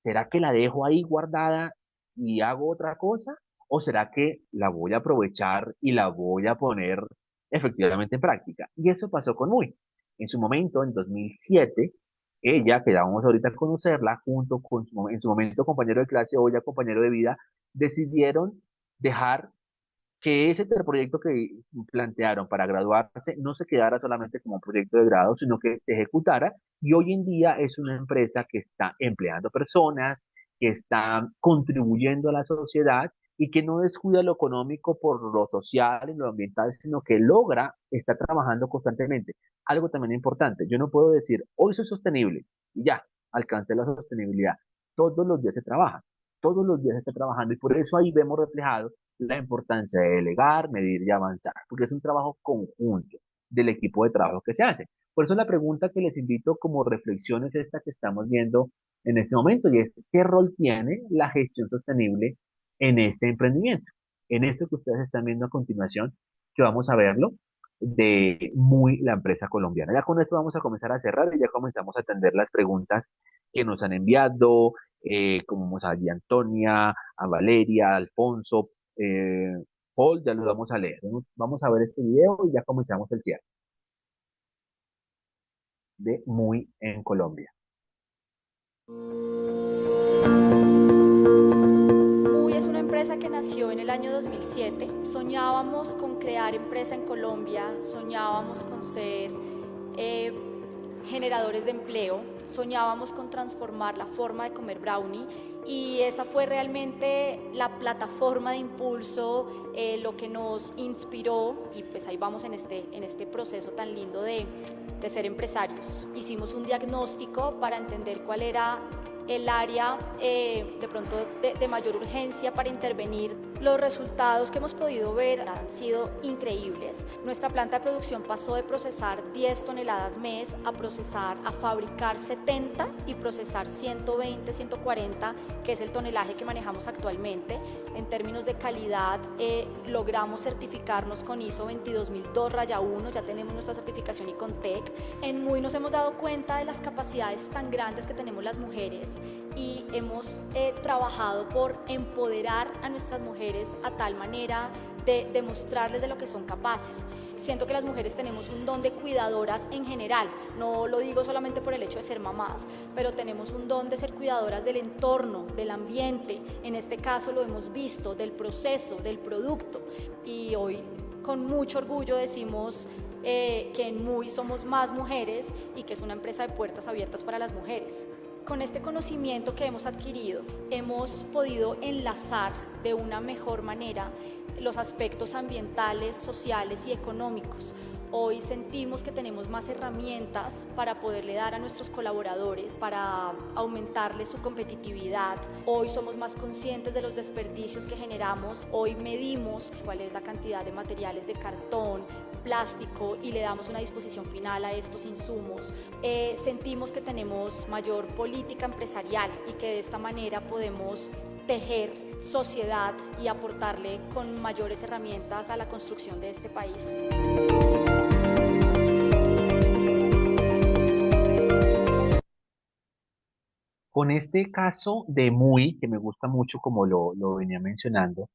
¿Será que la dejo ahí guardada y hago otra cosa? ¿O será que la voy a aprovechar y la voy a poner efectivamente en práctica? Y eso pasó con Muy. En su momento, en 2007, ella, que ya vamos ahorita a conocerla, junto con en su momento compañero de clase, hoy ya compañero de vida, decidieron dejar que ese proyecto que plantearon para graduarse no se quedara solamente como un proyecto de grado, sino que se ejecutara, y hoy en día es una empresa que está empleando personas, que está contribuyendo a la sociedad y que no descuida lo económico por lo social y lo ambiental, sino que logra estar trabajando constantemente. Algo también importante, yo no puedo decir, hoy soy sostenible y ya, alcancé la sostenibilidad. Todos los días se trabaja, todos los días se está trabajando, y por eso ahí vemos reflejado la importancia de delegar, medir y avanzar, porque es un trabajo conjunto del equipo de trabajo que se hace. Por eso la pregunta que les invito como reflexión es esta que estamos viendo en este momento, y es: ¿qué rol tiene la gestión sostenible en este emprendimiento? En esto que ustedes están viendo a continuación, que vamos a verlo, de Muy, la empresa colombiana. Ya con esto vamos a comenzar a cerrar y ya comenzamos a atender las preguntas que nos han enviado, como a Antonia, a Valeria, a Alfonso, eh, Paul, ya los vamos a leer. Vamos a ver este video y ya comenzamos el cierre de Muy en Colombia. Muy es una empresa que nació en el año 2007. Soñábamos con crear empresa en Colombia, soñábamos con ser generadores de empleo, soñábamos con transformar la forma de comer brownie, y esa fue realmente la plataforma de impulso, lo que nos inspiró, y pues ahí vamos en este proceso tan lindo de ser empresarios. Hicimos un diagnóstico para entender cuál era el área de pronto de mayor urgencia para intervenir. Los resultados que hemos podido ver han sido increíbles. Nuestra planta de producción pasó de procesar 10 toneladas mes a fabricar 70 y procesar 120, 140, que es el tonelaje que manejamos actualmente. En términos de calidad, logramos certificarnos con ISO 22002-1, ya tenemos nuestra certificación ICONTEC. En Muy nos hemos dado cuenta de las capacidades tan grandes que tenemos las mujeres, y hemos trabajado por empoderar a nuestras mujeres mujeres a tal manera de demostrarles de lo que son capaces. Siento que las mujeres tenemos un don de cuidadoras en general, no lo digo solamente por el hecho de ser mamás, pero tenemos un don de ser cuidadoras del entorno, del ambiente, en este caso lo hemos visto, del proceso, del producto, y hoy con mucho orgullo decimos que en MUI somos más mujeres y que es una empresa de puertas abiertas para las mujeres. Con este conocimiento que hemos adquirido, hemos podido enlazar de una mejor manera los aspectos ambientales, sociales y económicos. Hoy sentimos que tenemos más herramientas para poderle dar a nuestros colaboradores, para aumentarles su competitividad. Hoy somos más conscientes de los desperdicios que generamos. Hoy medimos cuál es la cantidad de materiales de cartón, plástico y le damos una disposición final a estos insumos. Sentimos que tenemos mayor política empresarial y que de esta manera podemos tejer sociedad y aportarle con mayores herramientas a la construcción de este país. Con este caso de Muy, que me gusta mucho como lo venía mencionando,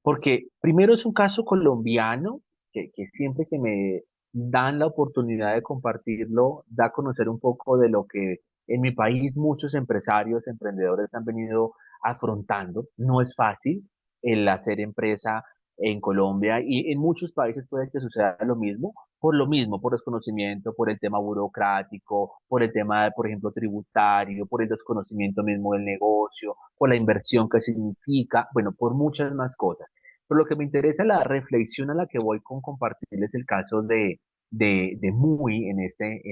porque primero es un caso colombiano que siempre que me dan la oportunidad de compartirlo, da a conocer un poco de lo que en mi país muchos empresarios, emprendedores han venido afrontando. No es fácil el hacer empresa en Colombia y en muchos países puede que suceda lo mismo, por desconocimiento, por el tema burocrático, por el tema, por ejemplo, tributario, por el desconocimiento mismo del negocio, por la inversión que significa, bueno, por muchas más cosas. Pero lo que me interesa, la reflexión a la que voy con compartirles el caso de Muy en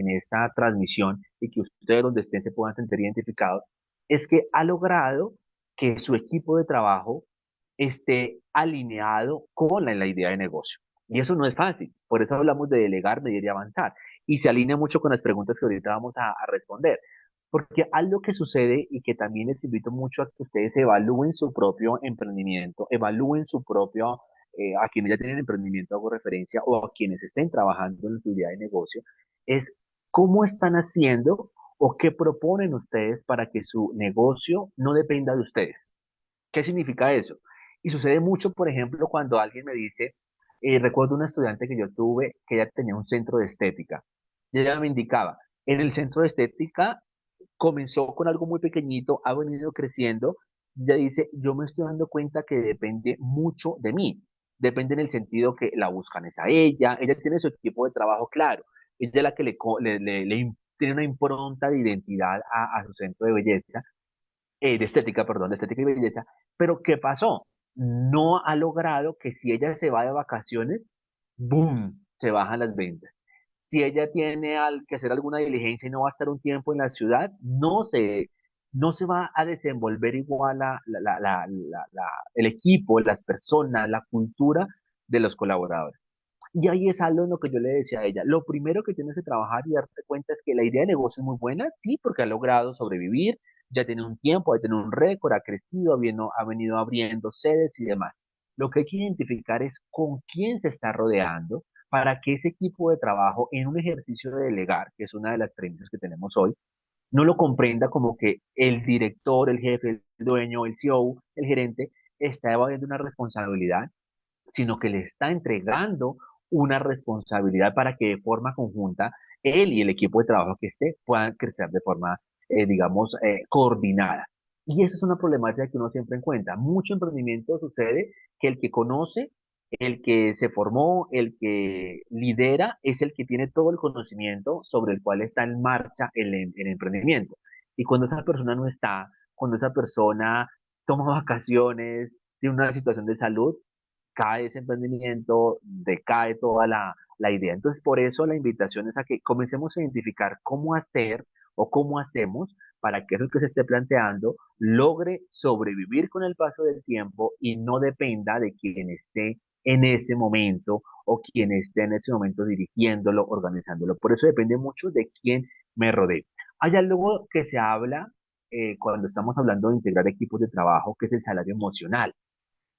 esta transmisión y que ustedes donde estén se puedan sentir identificados, es que ha logrado que su equipo de trabajo esté alineado con la idea de negocio. Y eso no es fácil, por eso hablamos de delegar, medir y avanzar. Y se alinea mucho con las preguntas que ahorita vamos a responder. Porque algo que sucede y que también les invito mucho a que ustedes evalúen su propio emprendimiento, evalúen su propio, a quienes ya tienen emprendimiento hago referencia, o a quienes estén trabajando en su idea de negocio, es cómo están haciendo o qué proponen ustedes para que su negocio no dependa de ustedes. ¿Qué significa eso? Y sucede mucho, por ejemplo, cuando alguien me dice, recuerdo una estudiante que yo tuve que ella tenía un centro de estética. Y ella me indicaba, en el centro de estética comenzó con algo muy pequeñito, ha venido creciendo. Ya dice, yo me estoy dando cuenta que depende mucho de mí. Depende en el sentido que la buscan es a ella tiene su equipo de trabajo claro. Ella es la que tiene una impronta de identidad a su centro de belleza, de estética, perdón, de estética y belleza. Pero ¿qué pasó? No ha logrado que si ella se va de vacaciones, ¡boom!, se bajan las ventas. Si ella tiene que hacer alguna diligencia y no va a estar un tiempo en la ciudad, no se va a desenvolver igual el equipo, las personas, la cultura de los colaboradores. Y ahí es algo en lo que yo le decía a ella. Lo primero que tienes que trabajar y darte cuenta es que la idea de negocio es muy buena, sí, porque ha logrado sobrevivir, ya tiene un tiempo, ha tenido un récord, ha crecido, ha venido abriendo sedes y demás. Lo que hay que identificar es con quién se está rodeando para que ese equipo de trabajo, en un ejercicio de delegar, que es una de las premisas que tenemos hoy, no lo comprenda como que el director, el jefe, el dueño, el CEO, el gerente, está evadiendo una responsabilidad, sino que le está entregando una responsabilidad para que de forma conjunta él y el equipo de trabajo que esté puedan crecer de forma, digamos, coordinada. Y eso es una problemática que uno siempre encuentra. Mucho emprendimiento sucede que el que conoce, el que se formó, el que lidera, es el que tiene todo el conocimiento sobre el cual está en marcha el emprendimiento. Y cuando esa persona no está, cuando esa persona toma vacaciones, tiene una situación de salud, cae ese emprendimiento, decae toda la idea. Entonces, por eso la invitación es a que comencemos a identificar cómo hacer o cómo hacemos para que eso que se esté planteando logre sobrevivir con el paso del tiempo y no dependa de quien esté en ese momento o quien esté en ese momento dirigiéndolo, organizándolo. Por eso depende mucho de quién me rodee. Hay algo que se habla cuando estamos hablando de integrar equipos de trabajo, que es el salario emocional,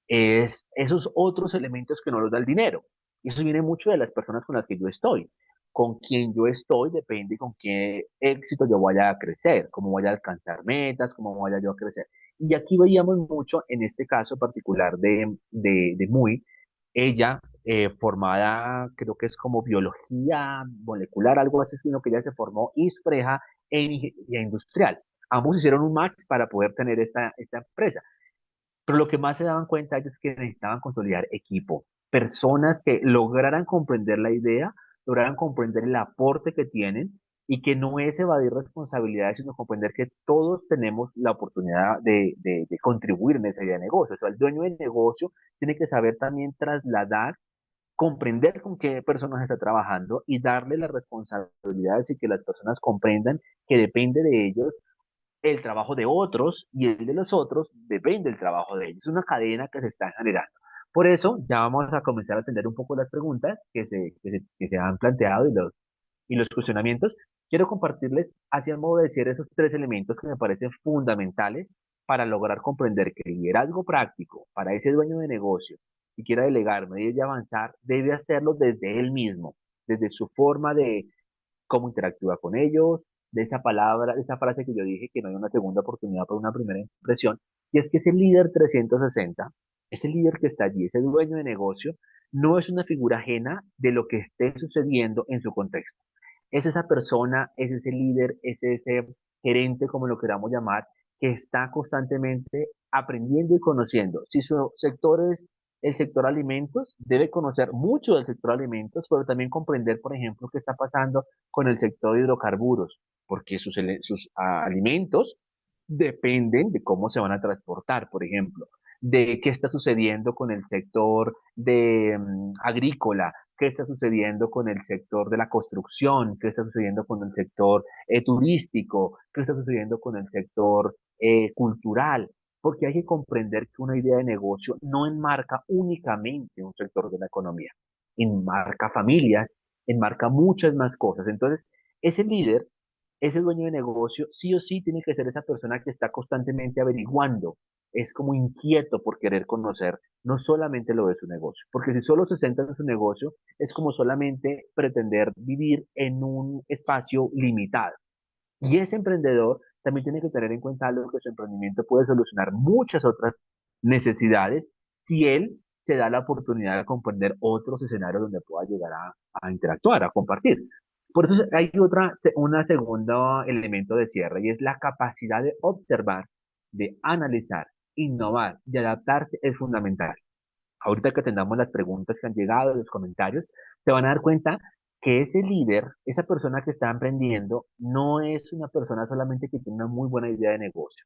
es esos otros elementos que no los da el dinero. Y eso viene mucho de las personas con las que yo estoy. Con quien yo estoy depende con qué éxito yo vaya a crecer, cómo vaya a alcanzar metas, cómo vaya yo a crecer. Y aquí veíamos mucho, en este caso particular de Muy, ella formada, creo que es como biología molecular, algo así, sino que ella se formó y es pareja en ingeniería industrial. Ambos hicieron un match para poder tener esta empresa. Pero lo que más se daban cuenta ellos es que necesitaban consolidar equipo, personas que lograran comprender la idea, lograran comprender el aporte que tienen y que no es evadir responsabilidades, sino comprender que todos tenemos la oportunidad de contribuir en esa idea de negocio. O sea, el dueño del negocio tiene que saber también trasladar, comprender con qué personas está trabajando y darle las responsabilidades y que las personas comprendan que depende de ellos el trabajo de otros y el de los otros depende del trabajo de ellos. Es una cadena que se está generando. Por eso ya vamos a comenzar a atender un poco las preguntas que se han planteado y los cuestionamientos. Quiero compartirles, así a modo de decir, esos tres elementos que me parecen fundamentales para lograr comprender que el liderazgo práctico para ese dueño de negocio que quiera delegar, medir y avanzar, debe hacerlo desde él mismo, desde su forma de cómo interactúa con ellos, de esa palabra, de esa frase que yo dije, que no hay una segunda oportunidad para una primera impresión, y es que ese líder 360, ese líder que está allí, ese dueño de negocio, no es una figura ajena de lo que esté sucediendo en su contexto. Es esa persona, es ese líder, es ese gerente, como lo queramos llamar, que está constantemente aprendiendo y conociendo. Si su sector es el sector alimentos, debe conocer mucho del sector alimentos, pero también comprender, por ejemplo, qué está pasando con el sector de hidrocarburos, porque sus alimentos dependen de cómo se van a transportar, por ejemplo, de qué está sucediendo con el sector agrícola, qué está sucediendo con el sector de la construcción, qué está sucediendo con el sector turístico, qué está sucediendo con el sector cultural, porque hay que comprender que una idea de negocio no enmarca únicamente un sector de la economía, enmarca familias, enmarca muchas más cosas. Entonces, ese líder, ese dueño de negocio, sí o sí tiene que ser esa persona que está constantemente averiguando, es como inquieto por querer conocer no solamente lo de su negocio, porque si solo se centra en su negocio, es como solamente pretender vivir en un espacio limitado. Y ese emprendedor también tiene que tener en cuenta algo que su emprendimiento puede solucionar muchas otras necesidades si él se da la oportunidad de comprender otros escenarios donde pueda llegar a interactuar, a compartir. Por eso hay una segundo elemento de cierre y es la capacidad de observar, de analizar, innovar y adaptarse es fundamental. Ahorita que atendamos las preguntas que han llegado, los comentarios, se van a dar cuenta que ese líder, esa persona que está emprendiendo, no es una persona solamente que tiene una muy buena idea de negocio,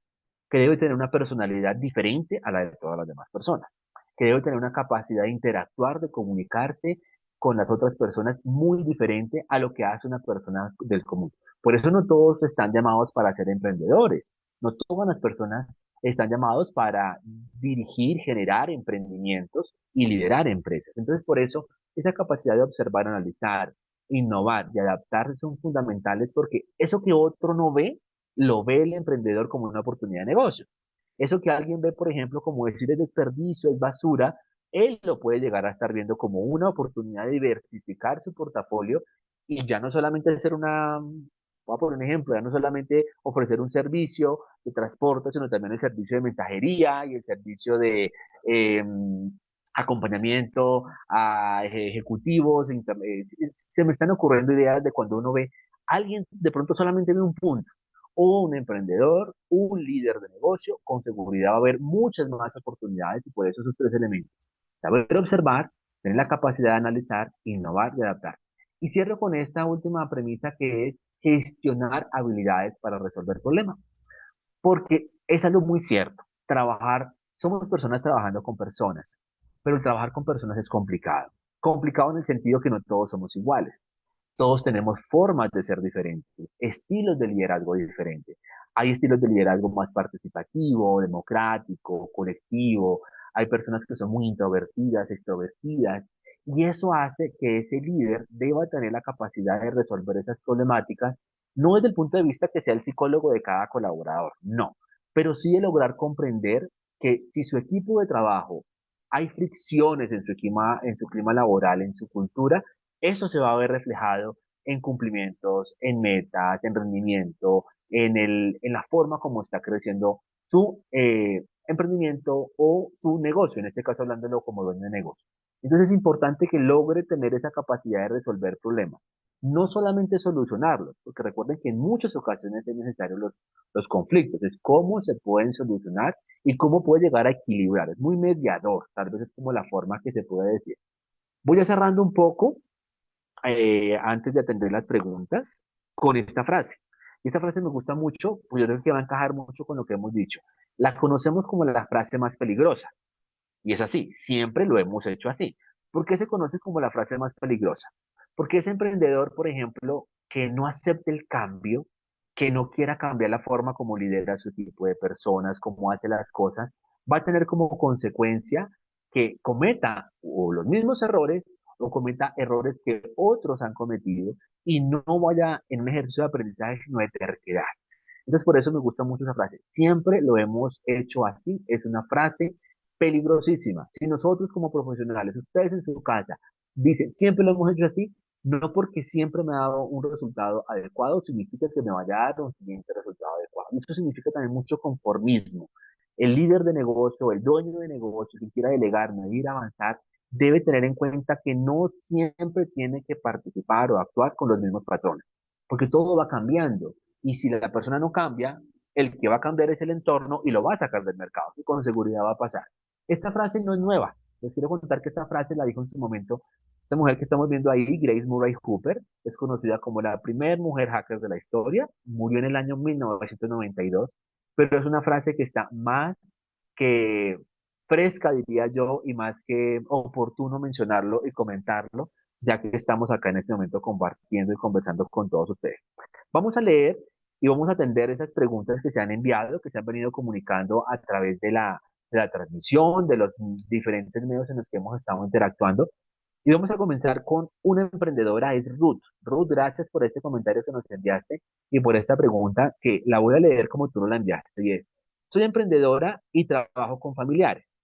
que debe tener una personalidad diferente a la de todas las demás personas, que debe tener una capacidad de interactuar, de comunicarse con las otras personas muy diferente a lo que hace una persona del común. Por eso no todos están llamados para ser emprendedores, no todas las personas están llamados para dirigir, generar emprendimientos y liderar empresas. Entonces, por eso, esa capacidad de observar, analizar, innovar y adaptarse son fundamentales porque eso que otro no ve, lo ve el emprendedor como una oportunidad de negocio. Eso que alguien ve, por ejemplo, como decir es desperdicio, es basura, él lo puede llegar a estar viendo como una oportunidad de diversificar su portafolio y ya no solamente ser voy a poner un ejemplo, ya no solamente ofrecer un servicio de transporte, sino también el servicio de mensajería y el servicio de eh, acompañamiento a ejecutivos. Se me están ocurriendo ideas de cuando uno ve, alguien de pronto solamente ve un punto, o un emprendedor, un líder de negocio, con seguridad va a haber muchas más oportunidades y por eso esos tres elementos. Saber observar, tener la capacidad de analizar, innovar y adaptar. Y cierro con esta última premisa que es gestionar habilidades para resolver problemas. Porque es algo muy cierto. Somos personas trabajando con personas, pero el trabajar con personas es complicado. Complicado en el sentido que no todos somos iguales. Todos tenemos formas de ser diferentes, estilos de liderazgo diferentes. Hay estilos de liderazgo más participativo, democrático, colectivo. Hay personas que son muy introvertidas, extrovertidas. Y eso hace que ese líder deba tener la capacidad de resolver esas problemáticas, no desde el punto de vista que sea el psicólogo de cada colaborador, no, pero sí de lograr comprender que si su equipo de trabajo hay fricciones en su clima laboral, en su cultura, eso se va a ver reflejado en cumplimientos, en metas, en rendimiento, en la forma como está creciendo su emprendimiento o su negocio, en este caso hablándolo como dueño de negocio. Entonces es importante que logre tener esa capacidad de resolver problemas, no solamente solucionarlos, porque recuerden que en muchas ocasiones es necesario los conflictos, es cómo se pueden solucionar y cómo puede llegar a equilibrar. Es muy mediador, tal vez es como la forma que se puede decir. Voy a cerrando un poco antes de atender las preguntas con esta frase. Y esta frase me gusta mucho, pues yo creo que va a encajar mucho con lo que hemos dicho. La conocemos como la frase más peligrosa. Y es así, siempre lo hemos hecho así. ¿Por qué se conoce como la frase más peligrosa? Porque ese emprendedor, por ejemplo, que no acepte el cambio, que no quiera cambiar la forma como lidera a su tipo de personas, cómo hace las cosas, va a tener como consecuencia que cometa o los mismos errores o cometa errores que otros han cometido y no vaya en un ejercicio de aprendizaje, sino de terquedad. Entonces, por eso me gusta mucho esa frase. Siempre lo hemos hecho así. Es una frase peligrosísima. Si nosotros como profesionales, ustedes en su casa, dicen, siempre lo hemos hecho así, no porque siempre me ha dado un resultado adecuado, significa que me vaya a dar un siguiente resultado adecuado. Esto significa también mucho conformismo. El líder de negocio, el dueño de negocio, que quiera delegar, medir, avanzar, debe tener en cuenta que no siempre tiene que participar o actuar con los mismos patrones, porque todo va cambiando. Y si la persona no cambia, el que va a cambiar es el entorno y lo va a sacar del mercado. Y con seguridad va a pasar. Esta frase no es nueva. Les quiero contar que esta frase la dijo en su momento esta mujer que estamos viendo ahí, Grace Murray Hooper, es conocida como la primera mujer hacker de la historia, murió en el año 1992, pero es una frase que está más que fresca, diría yo, y más que oportuno mencionarlo y comentarlo, ya que estamos acá en este momento compartiendo y conversando con todos ustedes. Vamos a leer y vamos a atender esas preguntas que se han enviado, que se han venido comunicando a través de la transmisión, de los diferentes medios en los que hemos estado interactuando. Y vamos a comenzar con una emprendedora, es Ruth. Ruth, gracias por este comentario que nos enviaste y por esta pregunta que la voy a leer como tú la enviaste. Y es, soy emprendedora y trabajo con familiares.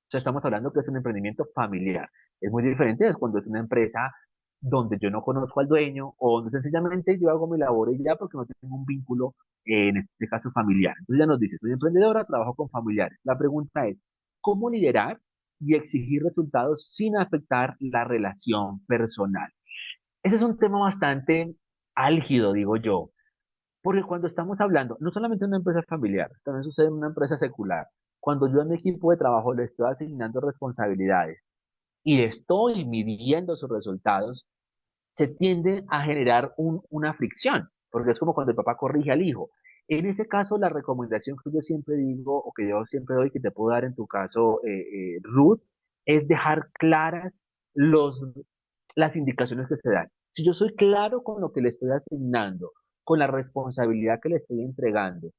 O sea, estamos hablando que es un emprendimiento familiar. Es muy diferente es cuando es una empresa donde yo no conozco al dueño o donde sencillamente yo hago mi labor y ya porque no tengo un vínculo, en este caso familiar. Entonces ya nos dice, soy emprendedora, trabajo con familiares. La pregunta es, ¿cómo liderar y exigir resultados sin afectar la relación personal? Ese es un tema bastante álgido, digo yo, porque cuando estamos hablando, no solamente en una empresa familiar, también sucede en una empresa secular. Cuando yo a mi equipo de trabajo le estoy asignando responsabilidades y estoy midiendo sus resultados, se tiende a generar una fricción, porque es como cuando el papá corrige al hijo. En ese caso, la recomendación que yo siempre digo, o que yo siempre doy, que te puedo dar en tu caso, Ruth, es dejar claras los, las indicaciones que se dan. Si yo soy claro con lo que le estoy asignando, con la responsabilidad que le estoy entregando,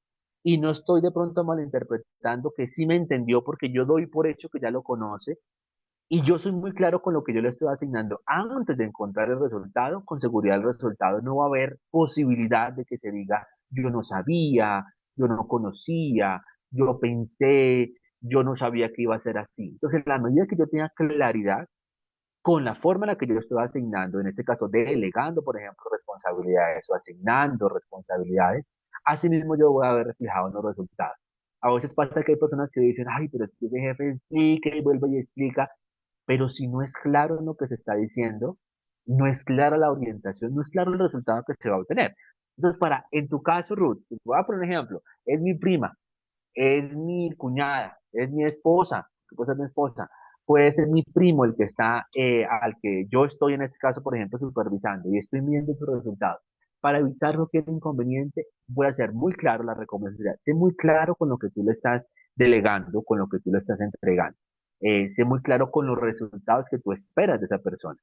y no estoy de pronto malinterpretando que sí me entendió porque yo doy por hecho que ya lo conoce, y yo soy muy claro con lo que yo le estoy asignando antes de encontrar el resultado, con seguridad el resultado no va a haber posibilidad de que se diga, yo no sabía, yo no conocía, yo pensé, yo no sabía que iba a ser así. Entonces, la medida que yo tenga claridad con la forma en la que yo estoy asignando, en este caso delegando, por ejemplo, responsabilidades o asignando responsabilidades, así mismo yo voy a ver reflejado en los resultados. A veces pasa que hay personas que dicen, ay, pero es que mi jefe explica y vuelve y explica, pero si no es claro en lo que se está diciendo, no es clara la orientación, no es claro el resultado que se va a obtener. Entonces, en tu caso, Ruth, te voy a poner un ejemplo, es mi prima, es mi cuñada, es mi esposa, que puede ser mi esposa, puede ser mi primo el que está, al que yo estoy en este caso, por ejemplo, supervisando y estoy midiendo sus resultados. Para evitar cualquier inconveniente, voy a ser muy claro la recomendación, sé muy claro con lo que tú le estás delegando, con lo que tú le estás entregando. Sé muy claro con los resultados que tú esperas de esa persona.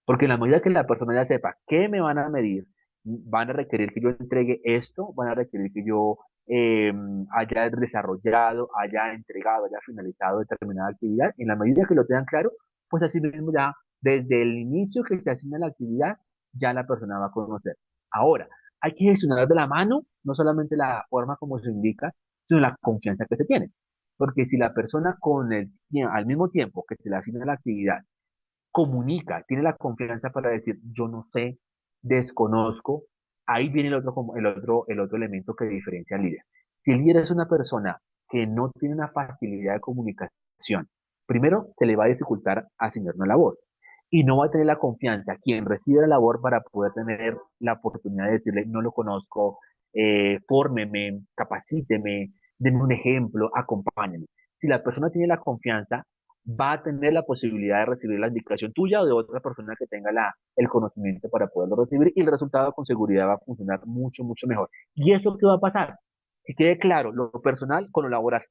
Porque en la medida que la persona ya sepa qué me van a medir, van a requerir que yo entregue esto, van a requerir que yo eh, haya desarrollado, haya entregado, haya finalizado determinada actividad. En la medida que lo tengan claro, pues así mismo ya desde el inicio que se asigna la actividad, ya la persona va a conocer. Ahora, hay que gestionar de la mano, no solamente la forma como se indica, sino la confianza que se tiene. Porque si la persona al mismo tiempo que se le asigna la actividad, comunica, tiene la confianza para decir, yo no sé, desconozco, ahí viene el otro elemento que diferencia al líder. Si el líder es una persona que no tiene una facilidad de comunicación, primero se le va a dificultar asignar una labor y no va a tener la confianza quien recibe la labor para poder tener la oportunidad de decirle, no lo conozco, fórmeme, capacíteme, denme un ejemplo, acompáñeme. Si la persona tiene la confianza, va a tener la posibilidad de recibir la indicación tuya o de otra persona que tenga el conocimiento para poderlo recibir y el resultado con seguridad va a funcionar mucho, mucho mejor. ¿Y eso qué va a pasar? Que quede claro, lo personal con lo laboral,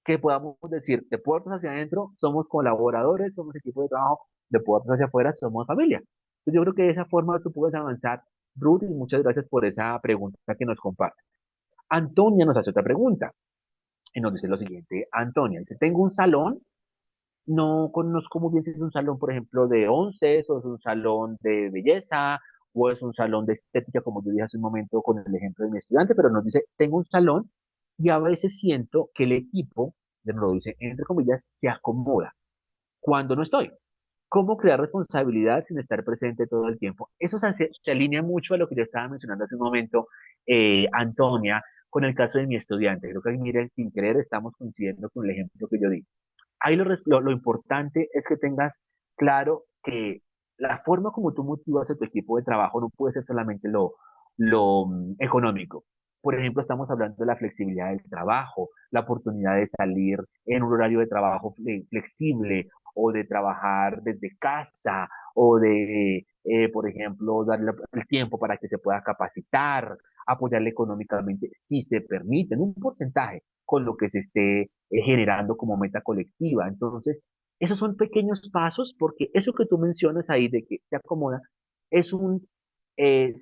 que podamos decir, de puertas hacia adentro somos colaboradores, somos equipo de trabajo, de puertas hacia afuera somos familia. Entonces yo creo que de esa forma tú puedes avanzar, Ruth, y muchas gracias por esa pregunta que nos comparte. Antonia nos hace otra pregunta y nos dice lo siguiente, Antonia, dice, tengo un salón, no conozco muy bien si es un salón, por ejemplo, de once o es un salón de belleza o es un salón de estética, como yo dije hace un momento con el ejemplo de mi estudiante, pero nos dice, tengo un salón y a veces siento que el equipo, de nuevo dice, entre comillas, se acomoda cuando no estoy. ¿Cómo crear responsabilidad sin estar presente todo el tiempo? Eso se alinea mucho a lo que yo estaba mencionando hace un momento, Antonia, con el caso de mi estudiante. Creo que, mire, sin querer estamos coincidiendo con el ejemplo que yo di. Ahí lo importante es que tengas claro que la forma como tú motivas a tu equipo de trabajo no puede ser solamente lo económico. Por ejemplo, estamos hablando de la flexibilidad del trabajo, la oportunidad de salir en un horario de trabajo flexible o de trabajar desde casa o de, por ejemplo, darle el tiempo para que se pueda capacitar, apoyarle económicamente si se permite, en un porcentaje con lo que se esté generando como meta colectiva. Entonces, esos son pequeños pasos porque eso que tú mencionas ahí de que se acomoda es un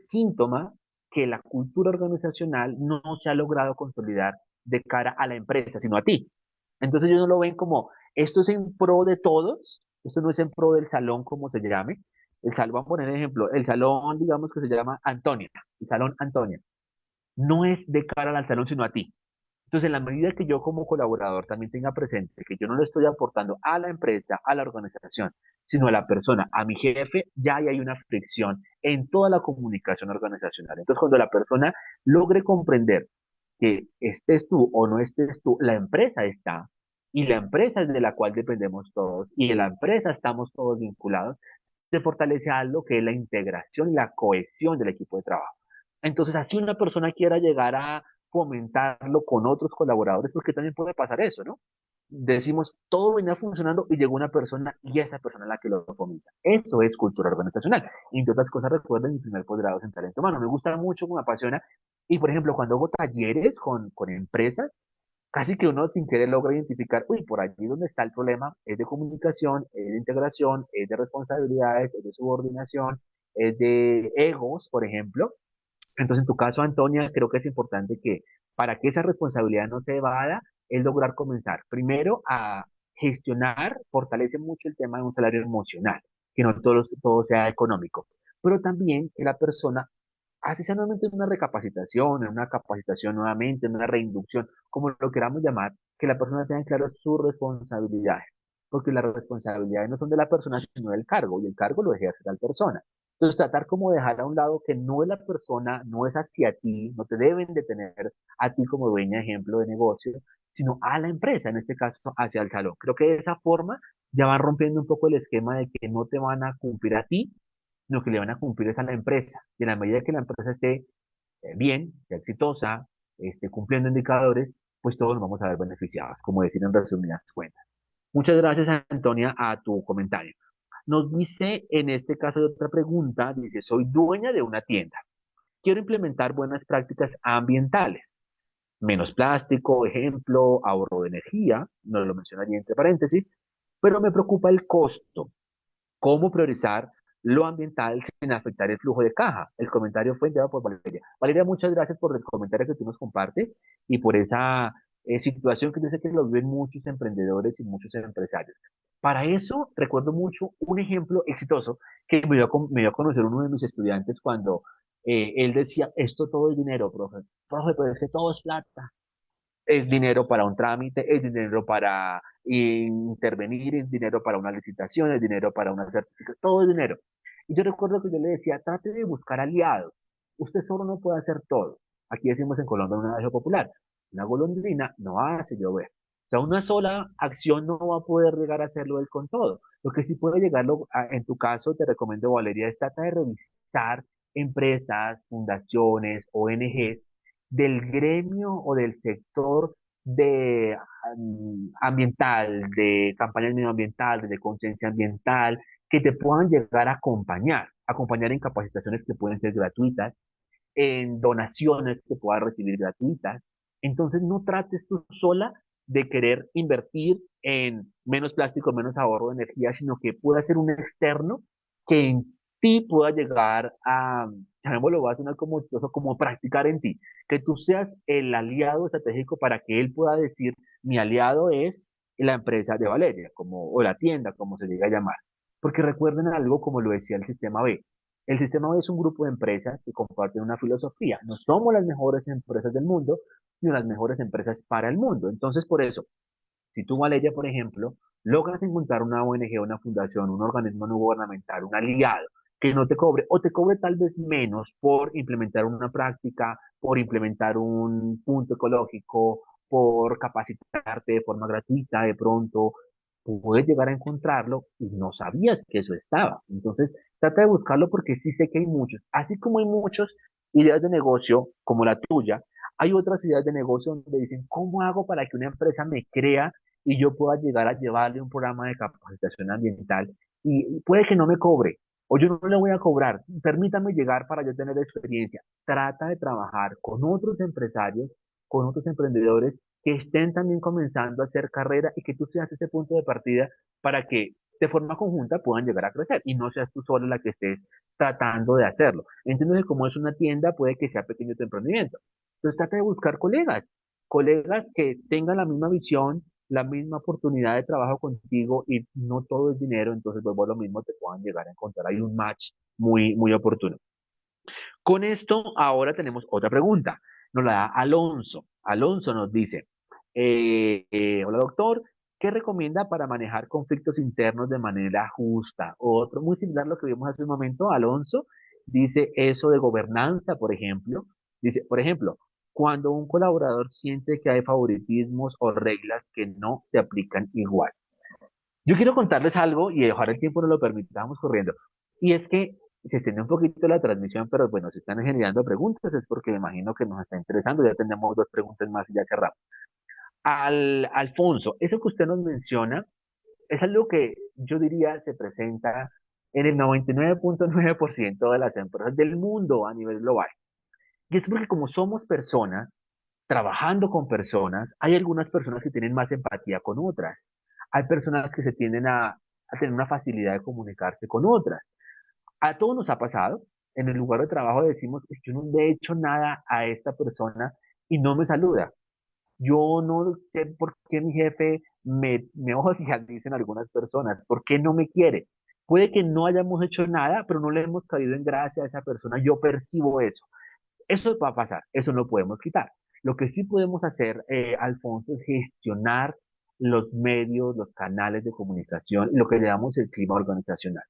síntoma que la cultura organizacional no se ha logrado consolidar de cara a la empresa, sino a ti. Entonces ellos no lo ven como, esto es en pro de todos, esto no es en pro del salón como se llame. El salón, vamos a poner ejemplo, el salón, digamos que se llama Antonia, el salón Antonia. No es de cara al salón, sino a ti. Entonces, en la medida que yo como colaborador también tenga presente que yo no le estoy aportando a la empresa, a la organización, sino a la persona, a mi jefe, ya ahí hay una fricción en toda la comunicación organizacional. Entonces, cuando la persona logre comprender que estés tú o no estés tú, la empresa está, y la empresa es de la cual dependemos todos, y en la empresa estamos todos vinculados, se fortalece algo que es la integración y la cohesión del equipo de trabajo. Entonces, así una persona quiera llegar a fomentarlo con otros colaboradores, porque también puede pasar eso, ¿no? Decimos, todo venía funcionando y llegó una persona y esa persona es la que lo fomenta. Eso es cultura organizacional. Y entre otras cosas, recuerden mi primer posgrado en talento humano. Me gusta mucho, me apasiona. Y, por ejemplo, cuando hago talleres con empresas, casi que uno sin querer logra identificar, uy, por allí donde está el problema es de comunicación, es de integración, es de responsabilidades, es de subordinación, es de egos, por ejemplo. Entonces, en tu caso, Antonia, creo que es importante que para que esa responsabilidad no se evada, es lograr comenzar primero a gestionar, fortalece mucho el tema de un salario emocional, que no todo sea económico, pero también que la persona, así sea nuevamente en una recapacitación, en una capacitación nuevamente, en una reinducción, como lo queramos llamar, que la persona tenga claro sus responsabilidades, porque las responsabilidades no son de la persona, sino del cargo, y el cargo lo ejerce tal persona. Entonces, tratar como dejar a un lado que no es la persona, no es hacia ti, no te deben de tener a ti como dueña, ejemplo, de negocio, sino a la empresa, en este caso, hacia el salón. Creo que de esa forma ya van rompiendo un poco el esquema de que no te van a cumplir a ti, sino que le van a cumplir es a la empresa. Y en la medida que la empresa esté bien, sea exitosa, esté cumpliendo indicadores, pues todos nos vamos a ver beneficiados, como decir en resumidas cuentas. Muchas gracias, Antonia, a tu comentario. Nos dice, en este caso de otra pregunta, dice, soy dueña de una tienda. Quiero implementar buenas prácticas ambientales. Menos plástico, ejemplo, ahorro de energía, no lo mencionaría entre paréntesis, pero me preocupa el costo. ¿Cómo priorizar lo ambiental sin afectar el flujo de caja? El comentario fue enviado por Valeria. Valeria, muchas gracias por el comentario que tú nos compartes y por esa situación que yo sé que lo viven muchos emprendedores y muchos empresarios. Para eso, recuerdo mucho un ejemplo exitoso que me dio a conocer uno de mis estudiantes cuando él decía, esto todo es dinero, profe. Profe, pero es que todo es plata. Es dinero para un trámite, es dinero para intervenir, es dinero para una licitación, es dinero para una certificación, todo es dinero. Y yo recuerdo que yo le decía, trate de buscar aliados. Usted solo no puede hacer todo. Aquí decimos en Colombia un adagio popular. Una golondrina no hace llover. O sea, una sola acción no va a poder llegar a hacerlo él con todo. Lo que sí puede llegarlo, en tu caso, te recomiendo, Valeria, es trata de revisar empresas, fundaciones, ONGs del gremio o del sector de ambiental, de campañas medioambientales, de conciencia ambiental, que te puedan llegar a acompañar en capacitaciones que pueden ser gratuitas, en donaciones que puedas recibir gratuitas. Entonces no trates tú sola de querer invertir en menos plástico, menos ahorro de energía, sino que pueda ser un externo que en ti pueda llegar a, llamémoslo, va a sonar como chistoso, como practicar en ti, que tú seas el aliado estratégico para que él pueda decir, mi aliado es la empresa de Valeria, como, o la tienda, como se llega a llamar. Porque recuerden algo como lo decía el sistema B. El sistema B es un grupo de empresas que comparten una filosofía. No somos las mejores empresas del mundo, sino las mejores empresas para el mundo. Entonces, por eso, si tú, Valeria, por ejemplo, logras encontrar una ONG, una fundación, un organismo no gubernamental, un aliado, que no te cobre, o te cobre tal vez menos por implementar una práctica, por implementar un punto ecológico, por capacitarte de forma gratuita, de pronto, puedes llegar a encontrarlo y no sabías que eso estaba. Entonces, trata de buscarlo porque sí sé que hay muchos. Así como hay muchas ideas de negocio como la tuya, hay otras ideas de negocio donde dicen, ¿cómo hago para que una empresa me crea y yo pueda llegar a llevarle un programa de capacitación ambiental y puede que no me cobre o yo no le voy a cobrar? Permítame llegar para yo tener experiencia. Trata de trabajar con otros empresarios, con otros emprendedores que estén también comenzando a hacer carrera y que tú seas ese punto de partida para que de forma conjunta puedan llegar a crecer y no seas tú sola la que estés tratando de hacerlo. Entiendo que como es una tienda, puede que sea pequeño tu emprendimiento. Entonces trata de buscar colegas, colegas que tengan la misma visión, la misma oportunidad de trabajo contigo y no todo es dinero, entonces vuelvo a lo mismo, te puedan llegar a encontrar ahí un match muy, muy oportuno. Con esto, ahora tenemos otra pregunta. Nos la da Alonso. Alonso nos dice, hola doctor, ¿qué recomienda para manejar conflictos internos de manera justa? Otro muy similar a lo que vimos hace un momento, Alonso dice eso de gobernanza, por ejemplo. Dice, por ejemplo, cuando un colaborador siente que hay favoritismos o reglas que no se aplican igual. Yo quiero contarles algo y dejar el tiempo no lo permitamos corriendo. Y es que se extiende un poquito la transmisión, pero bueno, si están generando preguntas es porque me imagino que nos está interesando. Ya tenemos dos preguntas más y ya cerramos. Alfonso, eso que usted nos menciona es algo que yo diría se presenta en el 99.9% de las empresas del mundo a nivel global. Y es porque como somos personas, trabajando con personas, hay algunas personas que tienen más empatía con otras. Hay personas que se tienden a tener una facilidad de comunicarse con otras. A todos nos ha pasado. En el lugar de trabajo decimos, yo no le he hecho nada a esta persona y no me saluda. Yo no sé por qué mi jefe me odia, dicen algunas personas. ¿Por qué no me quiere? Puede que no hayamos hecho nada, pero no le hemos caído en gracia a esa persona. Yo percibo eso. Eso va a pasar, eso no podemos quitar. Lo que sí podemos hacer, Alfonso, es gestionar los medios, los canales de comunicación y lo que llamamos el clima organizacional.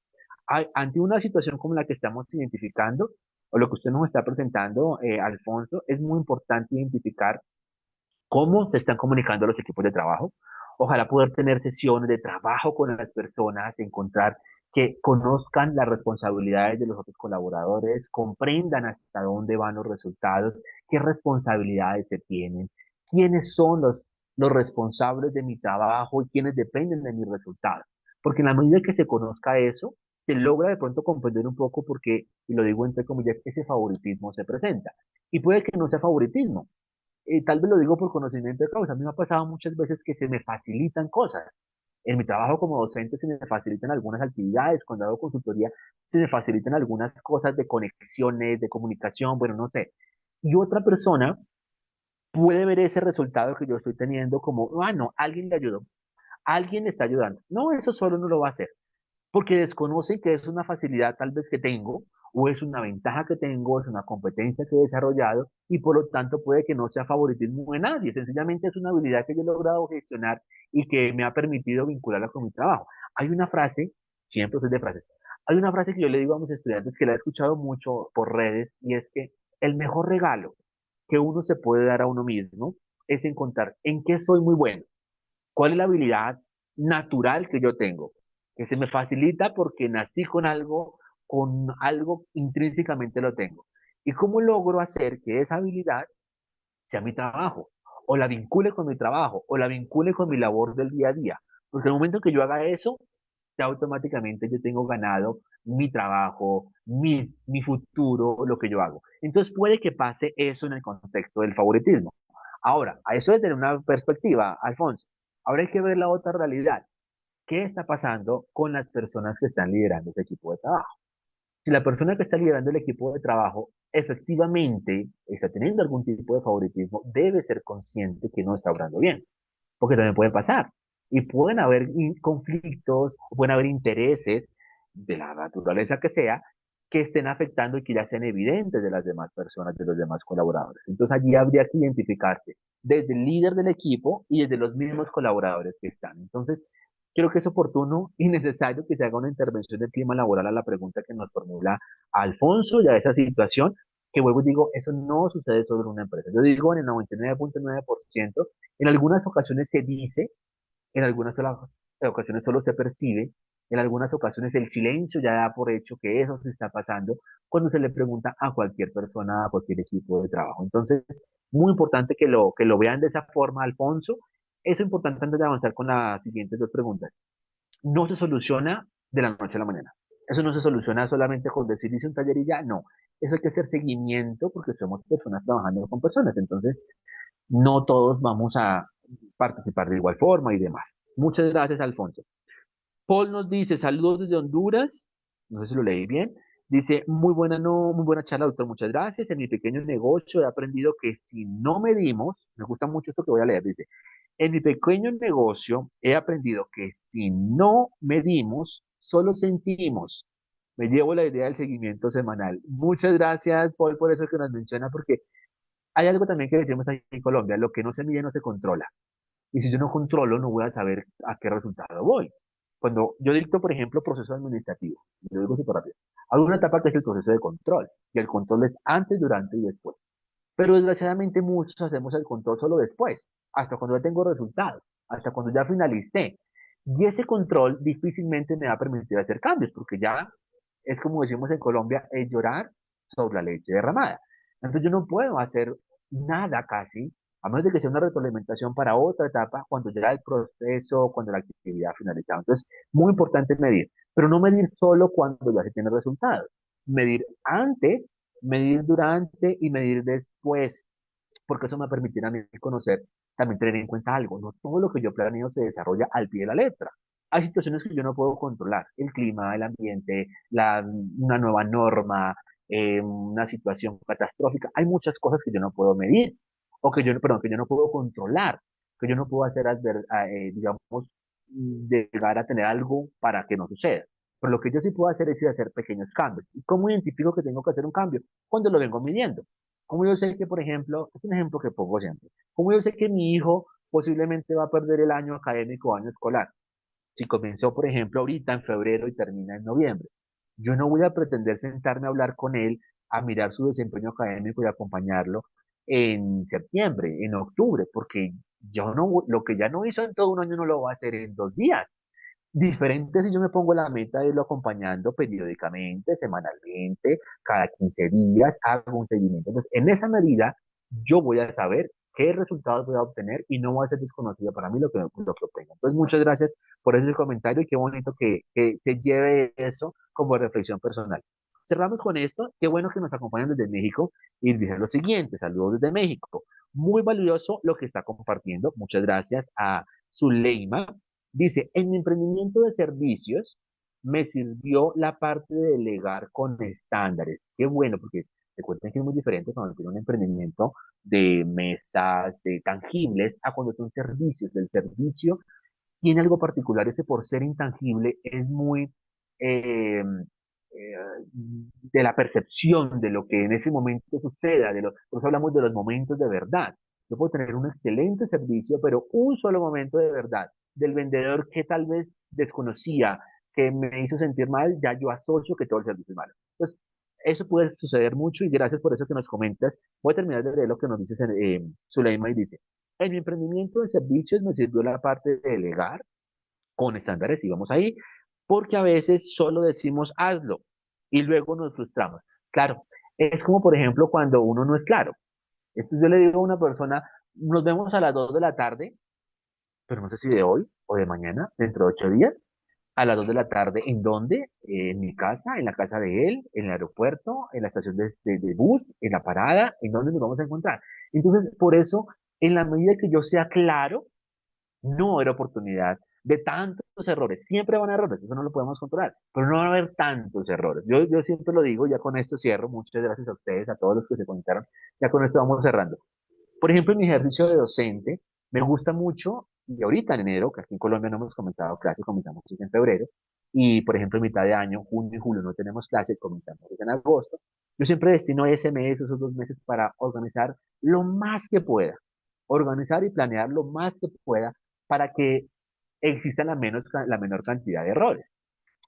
Ante una situación como la que estamos identificando, o lo que usted nos está presentando, Alfonso, es muy importante identificar cómo se están comunicando los equipos de trabajo. Ojalá poder tener sesiones de trabajo con las personas, encontrar que conozcan las responsabilidades de los otros colaboradores, comprendan hasta dónde van los resultados, qué responsabilidades se tienen, quiénes son los responsables de mi trabajo y quiénes dependen de mis resultados. Porque en la medida que se conozca eso, se logra de pronto comprender un poco por qué, y lo digo entre comillas, ese favoritismo se presenta. Y puede que no sea favoritismo, tal vez lo digo por conocimiento de causa. A mí me ha pasado muchas veces que se me facilitan cosas. En mi trabajo como docente se me facilitan algunas actividades, cuando hago consultoría se me facilitan algunas cosas de conexiones, de comunicación, bueno, no sé. Y otra persona puede ver ese resultado que yo estoy teniendo como, ah, no, alguien le ayudó, alguien le está ayudando. No, eso solo no lo va a hacer porque desconocen que es una facilidad tal vez que tengo, o es una ventaja que tengo, es una competencia que he desarrollado, y por lo tanto puede que no sea favoritismo de nadie, sencillamente es una habilidad que yo he logrado gestionar y que me ha permitido vincularla con mi trabajo. Hay una frase, siempre soy de frases, hay una frase que yo le digo a mis estudiantes que la he escuchado mucho por redes, y es que el mejor regalo que uno se puede dar a uno mismo es encontrar en qué soy muy bueno, cuál es la habilidad natural que yo tengo, que se me facilita porque nací con algo intrínsecamente lo tengo. ¿Y cómo logro hacer que esa habilidad sea mi trabajo? O la vincule con mi trabajo, o la vincule con mi labor del día a día. Porque el momento que yo haga eso, ya automáticamente yo tengo ganado mi trabajo, mi futuro, lo que yo hago. Entonces puede que pase eso en el contexto del favoritismo. Ahora, a eso es tener una perspectiva, Alfonso. Ahora hay que ver la otra realidad. ¿Qué está pasando con las personas que están liderando ese equipo de trabajo? Si la persona que está liderando el equipo de trabajo efectivamente está teniendo algún tipo de favoritismo, debe ser consciente que no está obrando bien, porque también puede pasar. Y pueden haber conflictos, pueden haber intereses de la naturaleza que sea, que estén afectando y que ya sean evidentes de las demás personas, de los demás colaboradores. Entonces allí habría que identificarse desde el líder del equipo y desde los mismos colaboradores que están. Entonces, creo que es oportuno y necesario que se haga una intervención del clima laboral a la pregunta que nos formula Alfonso y a esa situación, que vuelvo y digo, eso no sucede solo en una empresa. Yo digo en el 99.9%, en algunas ocasiones se dice, en algunas ocasiones solo se percibe, en algunas ocasiones el silencio ya da por hecho que eso se está pasando cuando se le pregunta a cualquier persona, a cualquier equipo de trabajo. Entonces, muy importante que lo vean de esa forma, Alfonso. Eso es importante antes de avanzar con las siguientes dos preguntas. No se soluciona de la noche a la mañana. Eso no se soluciona solamente con decir hice un taller y ya, no. Eso hay que hacer seguimiento porque somos personas trabajando con personas. Entonces, no todos vamos a participar de igual forma y demás. Muchas gracias, Alfonso. Paul nos dice, saludos desde Honduras, no sé si lo leí bien, dice, muy buena, no, muy buena charla, doctor, muchas gracias. En mi pequeño negocio he aprendido que si no medimos, me gusta mucho esto que voy a leer, dice, en mi pequeño negocio he aprendido que si no medimos, solo sentimos. Me llevo la idea del seguimiento semanal. Muchas gracias, Paul, por eso que nos menciona, porque hay algo también que decimos aquí en Colombia, lo que no se mide no se controla. Y si yo no controlo, no voy a saber a qué resultado voy. Cuando yo dicto, por ejemplo, proceso administrativo, y lo digo súper rápido, hay una etapa que es el proceso de control, y el control es antes, durante y después. Pero desgraciadamente muchos hacemos el control solo después, hasta cuando ya tengo resultados, hasta cuando ya finalicé. Y ese control difícilmente me va a permitir hacer cambios, porque ya es como decimos en Colombia, es llorar sobre la leche derramada. Entonces yo no puedo hacer nada casi, a menos de que sea una retroalimentación para otra etapa, cuando ya el proceso, cuando la actividad ha finalizado. Entonces, muy importante medir, pero no medir solo cuando ya se tiene resultados. Medir antes, medir durante y medir después, porque eso me permitirá a mí conocer, también tener en cuenta algo, no todo lo que yo planeo se desarrolla al pie de la letra. Hay situaciones que yo no puedo controlar, el clima, el ambiente, una nueva norma, una situación catastrófica. Hay muchas cosas que yo no puedo medir, o que yo, perdón, que yo no puedo controlar, que yo no puedo hacer, digamos, llegar a tener algo para que no suceda. Pero lo que yo sí puedo hacer es ir a hacer pequeños cambios. ¿Y cómo identifico que tengo que hacer un cambio? Cuando lo vengo midiendo. Como yo sé que, por ejemplo, es un ejemplo que pongo siempre, como yo sé que mi hijo posiblemente va a perder el año académico o año escolar, si comenzó, por ejemplo, ahorita en febrero y termina en noviembre, yo no voy a pretender sentarme a hablar con él, a mirar su desempeño académico y acompañarlo en septiembre, en octubre, porque yo no, lo que ya no hizo en todo un año no lo va a hacer en 2 días. Diferente si yo me pongo la meta de irlo acompañando periódicamente, semanalmente, cada 15 días, hago un seguimiento. Entonces, en esa medida, yo voy a saber qué resultados voy a obtener y no va a ser desconocido para mí lo que obtenga. Entonces, muchas gracias por ese comentario y qué bonito que se lleve eso como reflexión personal. Cerramos con esto. Qué bueno que nos acompañan desde México y dice lo siguiente, saludos desde México. Muy valioso lo que está compartiendo. Muchas gracias a Zuleima. Dice, en mi emprendimiento de servicios me sirvió la parte de delegar con estándares. Qué bueno, porque te cuentan que es muy diferente cuando tiene un emprendimiento de mesas, de tangibles, a cuando son servicios. El servicio tiene algo particular, ese por ser intangible es muy eh, de la percepción de lo que en ese momento suceda, nosotros hablamos de los momentos de verdad. Yo puedo tener un excelente servicio, pero un solo momento de verdad del vendedor que tal vez desconocía, que me hizo sentir mal, ya yo asocio que todo el servicio es malo. Entonces, eso puede suceder mucho y gracias por eso que nos comentas. Voy a terminar de leer lo que nos dice Zuleima y dice, En mi emprendimiento de servicios me sirvió la parte de delegar con estándares y vamos ahí, porque a veces solo decimos hazlo y luego nos frustramos. Claro, es como por ejemplo cuando uno no es claro. Entonces yo le digo a una persona, nos vemos a las 2 de la tarde, pero no sé si de hoy o de mañana, dentro de 8 días, a las 2 de la tarde, ¿en dónde? En mi casa, en la casa de él, en el aeropuerto, en la estación de bus, en la parada, ¿en dónde nos vamos a encontrar? Entonces, por eso, en la medida que yo sea claro, no va a haber oportunidad de tantos errores. Siempre van a haber errores, eso no lo podemos controlar, pero no va a haber tantos errores. Yo siempre lo digo, ya con esto cierro. Muchas gracias a ustedes, a todos los que se conectaron. Ya con esto vamos cerrando. Por ejemplo, en mi ejercicio de docente, me gusta mucho, y ahorita en enero, que aquí en Colombia no hemos comenzado clases, comenzamos en febrero, y por ejemplo, en mitad de año, junio y julio no tenemos clases, comenzamos en agosto. Yo siempre destino ese mes, esos 2 meses, para organizar lo más que pueda, organizar y planear lo más que pueda para que exista la menor cantidad de errores.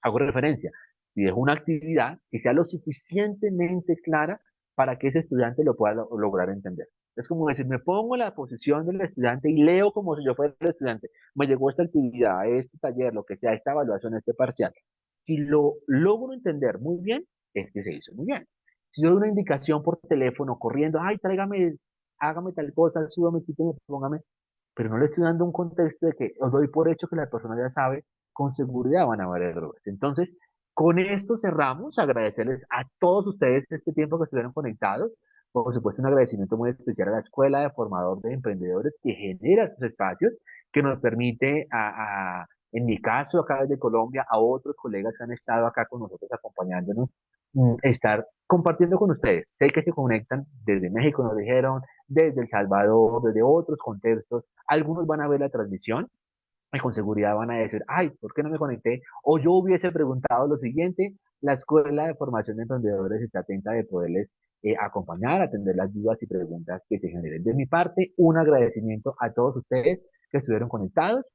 Hago referencia, si dejo una actividad que sea lo suficientemente clara para que ese estudiante lo pueda lograr entender. Es como decir, me pongo en la posición del estudiante y leo como si yo fuera el estudiante. Me llegó esta actividad, este taller, lo que sea, esta evaluación, este parcial. Si lo logro entender muy bien, es que se hizo muy bien. Si yo doy una indicación por teléfono corriendo, ay, tráigame, hágame tal cosa, súbame, quíteme, póngame, pero no le estoy dando un contexto de que os doy por hecho que la persona ya sabe, con seguridad van a haber errores. Entonces, con esto cerramos, agradecerles a todos ustedes este tiempo que estuvieron conectados. Por supuesto, un agradecimiento muy especial a la Escuela de Formador de Emprendedores que genera estos espacios, que nos permite, en mi caso, acá desde Colombia, a otros colegas que han estado acá con nosotros acompañándonos, estar compartiendo con ustedes. Sé que se conectan desde México, nos dijeron, desde El Salvador, desde otros contextos. Algunos van a ver la transmisión y con seguridad van a decir, ay, ¿por qué no me conecté? O yo hubiese preguntado lo siguiente. La Escuela de Formación de Emprendedores está atenta de poderles acompañar, atender las dudas y preguntas que se generen. De mi parte, un agradecimiento a todos ustedes que estuvieron conectados.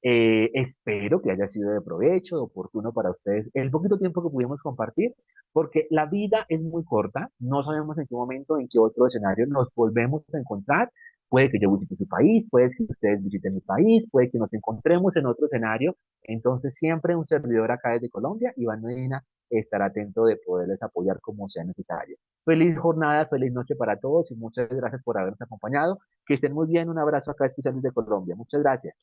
Espero que haya sido de provecho, oportuno para ustedes el poquito tiempo que pudimos compartir, porque la vida es muy corta, no sabemos en qué momento, en qué otro escenario nos volvemos a encontrar. Puede que yo visite su país, puede que ustedes visiten mi país, puede que nos encontremos en otro escenario. Entonces, siempre un servidor acá desde Colombia, Iván Medina, estará atento de poderles apoyar como sea necesario. Feliz jornada, feliz noche para todos y muchas gracias por habernos acompañado. Que estén muy bien, un abrazo acá especial desde Colombia. Muchas gracias.